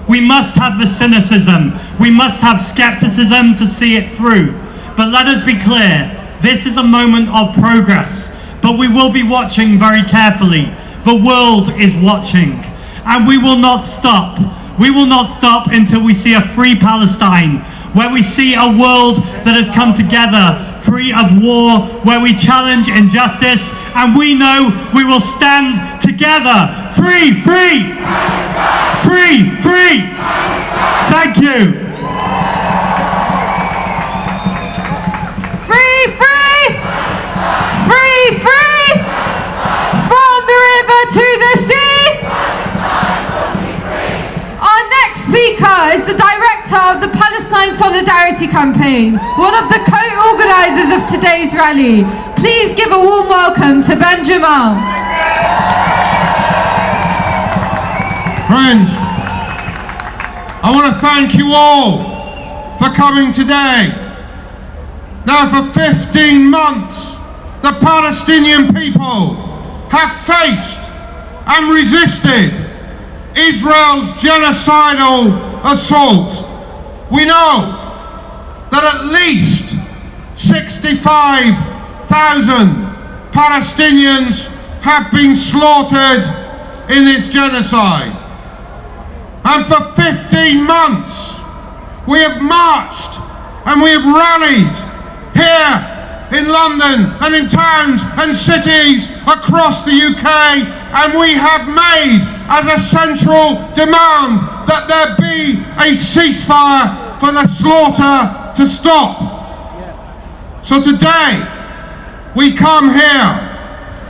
We must have the cynicism. We must have skepticism to see it through. But let us be clear, this is a moment of progress. But we will be watching very carefully. The world is watching. And we will not stop. We will not stop until we see a free Palestine. where we see a world that has come together, free of war, where we challenge injustice, and we know we will stand together. Free, free! Free, free! Thank you. Free, free! Free, free! From the river to the sea! Our next speaker is the director of the Palestine Solidarity Campaign, one of the co-organisers of today's rally. Please give a warm welcome to Jamal. Friends, I want to thank you all for coming today. Now, for 15 months, the Palestinian people have faced and resisted Israel's genocidal assault. We know that at least 65,000 Palestinians have been slaughtered in this genocide. And for 15 months, we have marched and we have rallied here in London and in towns and cities across the UK, and we have made as a central demand that there be a ceasefire for the slaughter to stop. So today we come here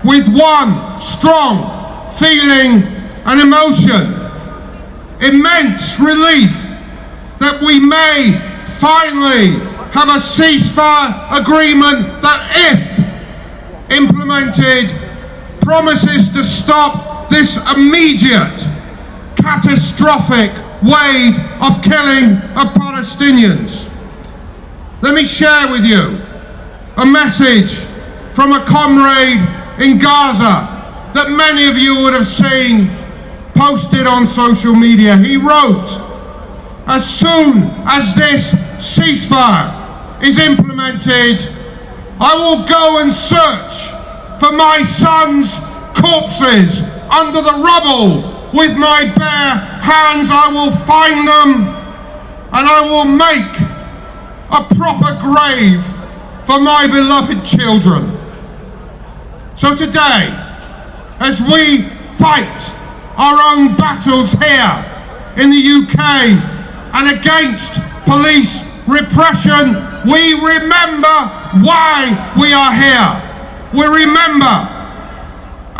with one strong feeling and emotion, immense relief that we may finally have a ceasefire agreement that, if implemented, promises to stop this immediate, catastrophic wave of killing of Palestinians. Let me share with you a message from a comrade in Gaza that many of you would have seen posted on social media. He wrote, "As soon as this ceasefire is implemented, I will go and search for my son's corpses under the rubble. With my bare hands I will find them, and I will make a proper grave for my beloved children." So today, as we fight our own battles here in the UK and against police repression, we remember why we are here. We remember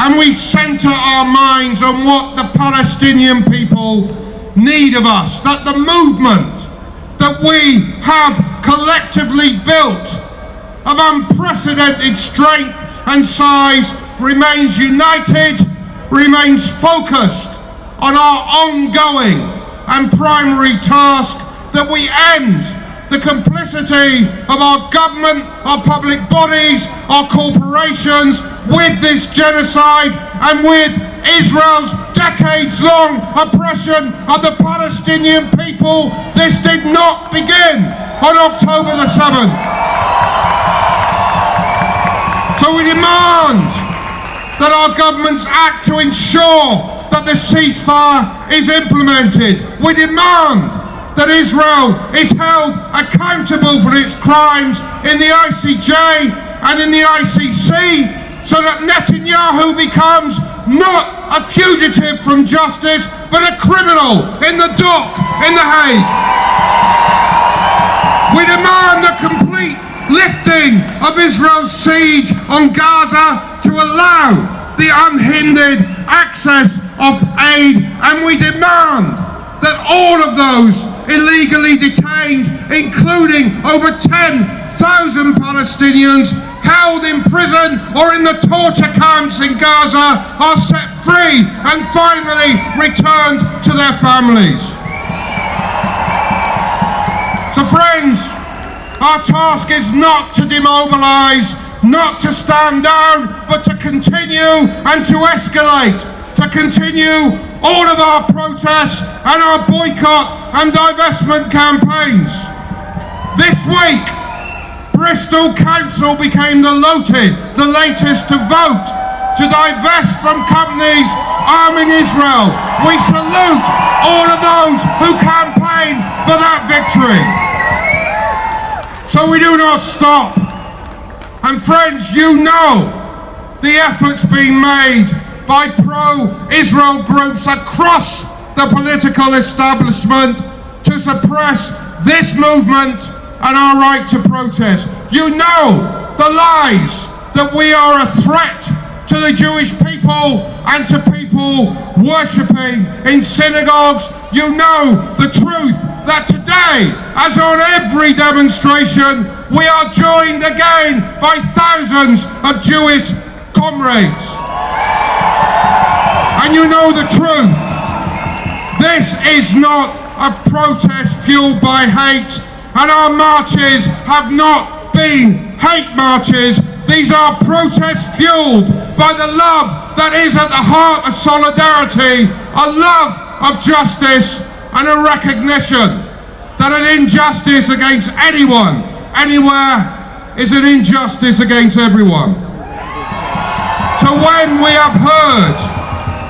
and we center our minds on what the Palestinian people need of us, that the movement that we have collectively built of unprecedented strength and size remains united, remains focused on our ongoing and primary task, that we end the complicity of our government, our public bodies, our corporations with this genocide and with Israel's decades-long oppression of the Palestinian people. This did not begin on October the 7th. So we demand that our governments act to ensure that the ceasefire is implemented. We demand that Israel is held accountable for its crimes in the ICJ and in the ICC, so that Netanyahu becomes not a fugitive from justice, but a criminal in the dock in The Hague. We demand the complete lifting of Israel's siege on Gaza to allow the unhindered access of aid, and we demand that all of those illegally detained, including over 10,000 Palestinians held in prison or in the torture camps in Gaza, are set free and finally returned to their families. So friends, our task is not to demobilize, not to stand down, but to continue and to escalate, to continue all of our protests and our boycott and divestment campaigns. This week, Bristol Council became the latest to vote to divest from companies arming Israel. We salute all of those who campaigned for that victory. So we do not stop. And friends, you know the efforts being made by pro-Israel groups across the political establishment to suppress this movement and our right to protest. You know the lies that we are a threat to the Jewish people and to people worshipping in synagogues. You know the truth that today, as on every demonstration, we are joined again by thousands of Jewish comrades. And you know the truth. This is not a protest fueled by hate, and our marches have not been hate marches. These are protests fueled by the love that is at the heart of solidarity, a love of justice and a recognition that an injustice against anyone, anywhere, is an injustice against everyone. So when we have heard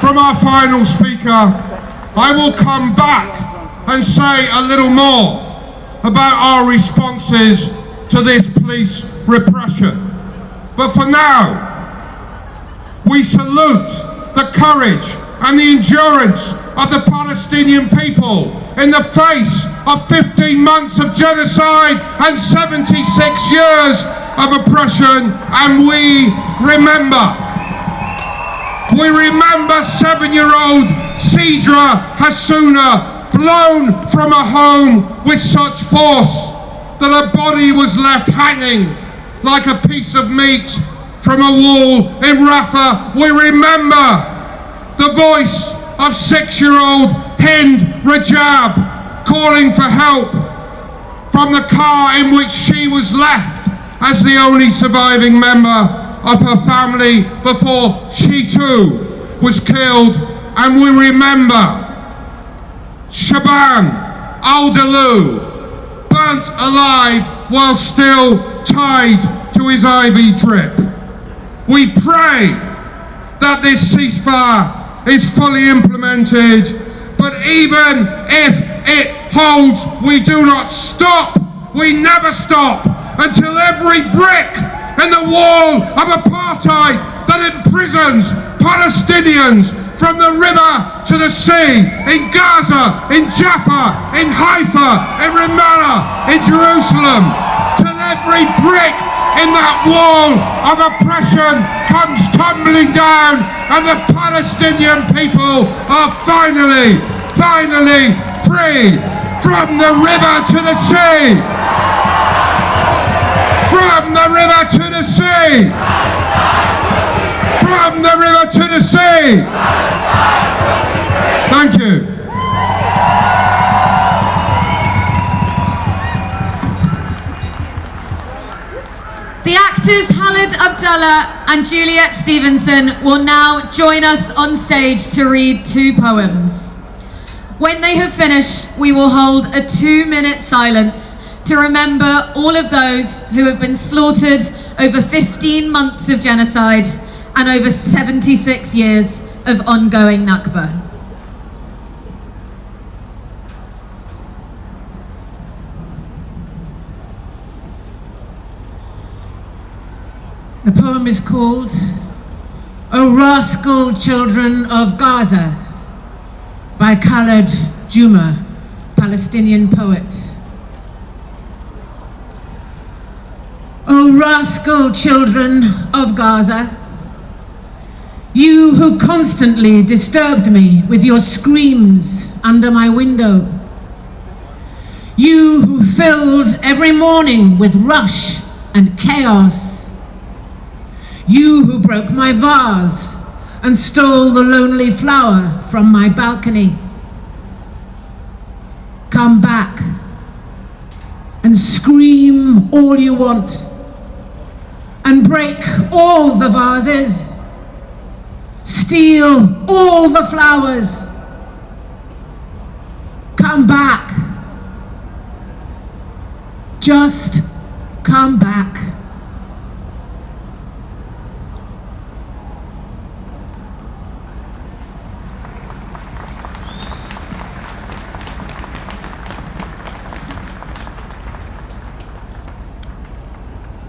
from our final speaker, I will come back and say a little more about our responses to this police repression. But for now, we salute the courage and the endurance of the Palestinian people in the face of 15 months of genocide and 76 years of oppression. And we remember 7-year-old Sidra Hassouna, blown from a home with such force that her body was left hanging like a piece of meat from a wall in Rafah. We remember the voice of 6-year-old Hind Rajab calling for help from the car in which she was left as the only surviving member of her family before she too was killed. And we remember Shaban Al-Dalou, burnt alive while still tied to his IV drip. We pray that this ceasefire is fully implemented, but even if it holds, we do not stop. We never stop until every brick in the wall of apartheid that imprisons Palestinians from the river to the sea, in Gaza, in Jaffa, in Haifa, in Ramallah, in Jerusalem, till every brick in that wall of oppression comes tumbling down and the Palestinian people are finally free from the river to the sea. From the river to the sea. From the river to the sea. Thank you. The actors Haled Abdullah and Juliet Stevenson will now join us on stage to read 2 poems. When they have finished, we will hold a 2-minute silence to remember all of those who have been slaughtered over 15 months of genocide and over 76 years of ongoing Nakba. The poem is called O Rascal Children of Gaza by Khaled Juma, Palestinian poet. O rascal children of Gaza, you who constantly disturbed me with your screams under my window, you who filled every morning with rush and chaos, you who broke my vase and stole the lonely flower from my balcony. Come back and scream all you want and break all the vases, steal all the flowers. Come back. Just come back.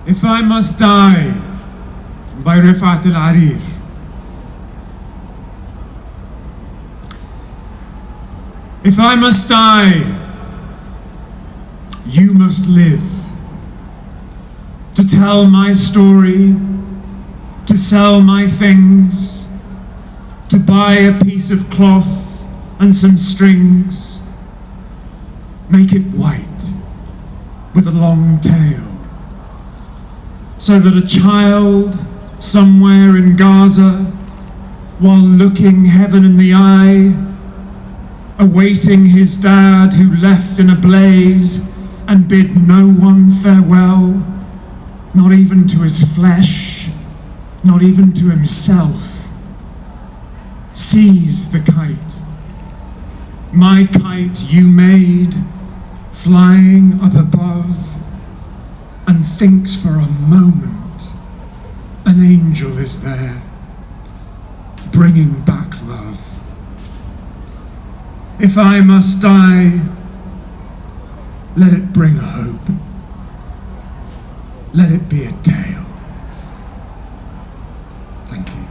If I must die by Rifat al-Arir, if I must die, you must live. To tell my story, to sell my things, to buy a piece of cloth and some strings, make it white with a long tail, so that a child somewhere in Gaza, while looking heaven in the eye, awaiting his dad who left in a blaze and bid no one farewell, not even to his flesh, not even to himself, sees the kite, my kite you made, flying up above, and thinks for a moment an angel is there, bringing back love. If I must die, let it bring a hope. Let it be a tale. Thank you.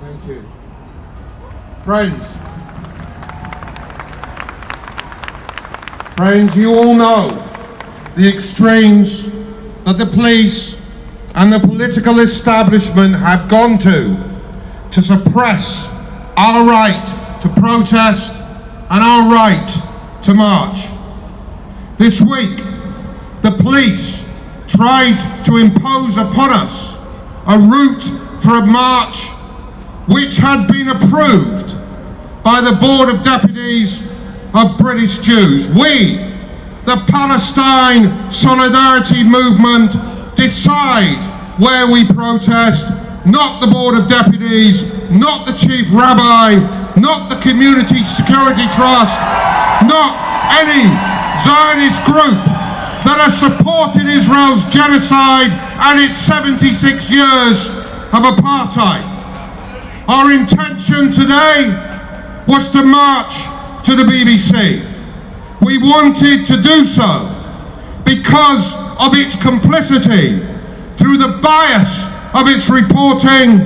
Thank you. Friends, you all know the extremes that the police and the political establishment have gone to suppress our right to protest and our right to march. This week, the police tried to impose upon us a route for a march which had been approved by the Board of Deputies of British Jews. We, the Palestine Solidarity Movement, decide where we protest, not the Board of Deputies, not the Chief Rabbi, not the Community Security Trust, not any Zionist group that has supported Israel's genocide and its 76 years of apartheid. Our intention today was to march to the BBC. We wanted to do so because of its complicity through the bias of its reporting,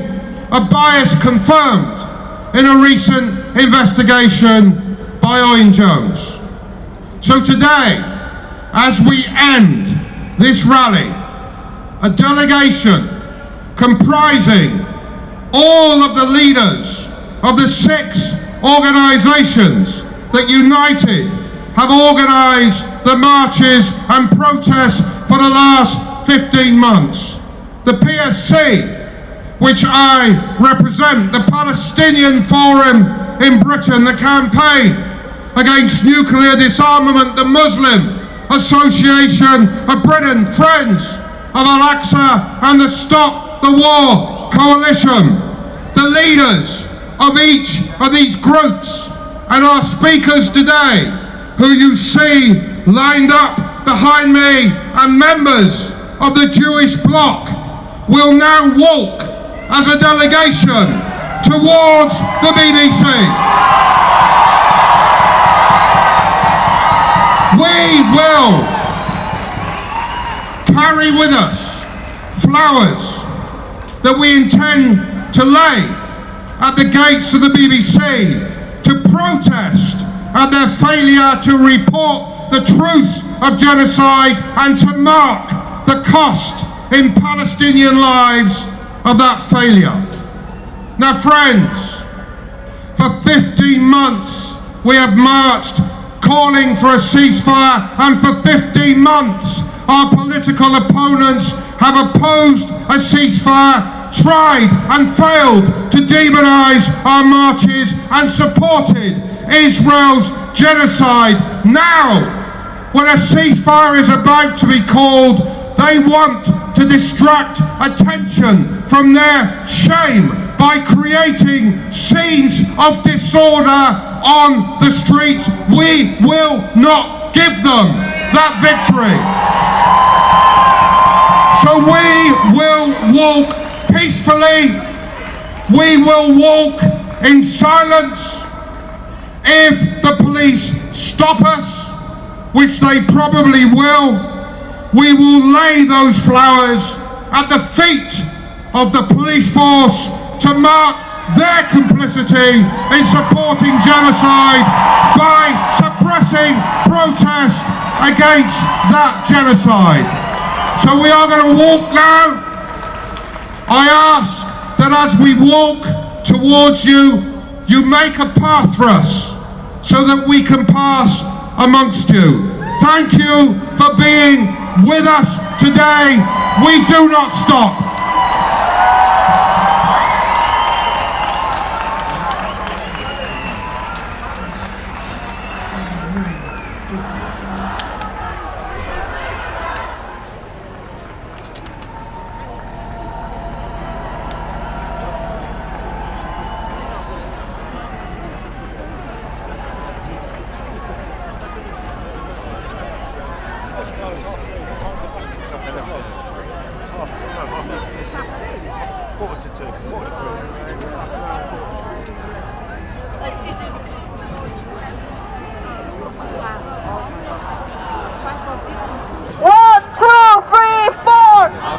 a bias confirmed in a recent investigation by Owen Jones. So today, as we end this rally, a delegation comprising all of the leaders of the 6 organisations that united have organised the marches and protests for the last 15 months. the PSC, which I represent, the Palestinian Forum in Britain, the Campaign Against Nuclear Disarmament, the Muslim Association of Britain, Friends of Al-Aqsa, and the Stop the War Coalition. The leaders of each of these groups and our speakers today, who you see lined up behind me, and members of the Jewish bloc, will now walk as a delegation towards the BBC. We will carry with us flowers that we intend to lay at the gates of the BBC to protest at their failure to report the truth of genocide and to mark the cost in Palestinian lives of that failure. Now friends, for 15 months we have marched calling for a ceasefire, and for 15 months our political opponents have opposed a ceasefire, tried and failed to demonize our marches, and supported Israel's genocide. Now, when a ceasefire is about to be called, they want to distract attention from their shame by creating scenes of disorder on the streets. We will not give them that victory. So we will walk peacefully. We will walk in silence. If the police stop us, which they probably will, we will lay those flowers at the feet of the police force to mark their complicity in supporting genocide by suppressing protest against that genocide. So we are going to walk now. I ask that as we walk towards you, you make a path for us so that we can pass amongst you. Thank you for being with us today. We do not stop.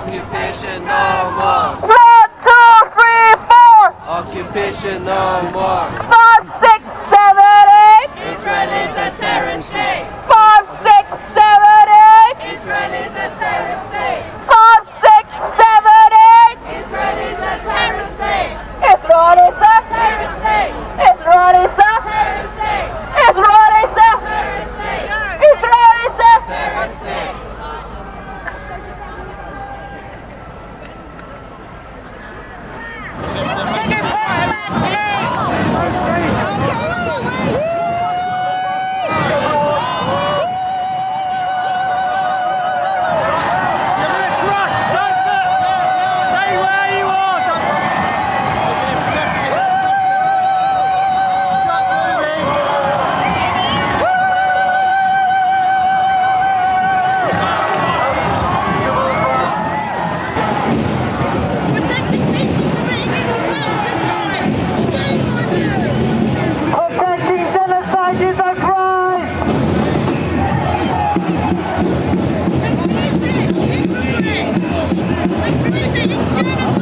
Occupation no more. 1, 2, 3, 4. Occupation no more. 5, 6, 7, 8. Israel is a terrorist state. 5, 6, 7, 8. Israel is a terrorist state. 5, 6, 7, 8. Israel is a terrorist state. Israel is a terrorist state. Israel is a terrorist state. Israel is a terrorist state. Israel is a terrorist state. genocide.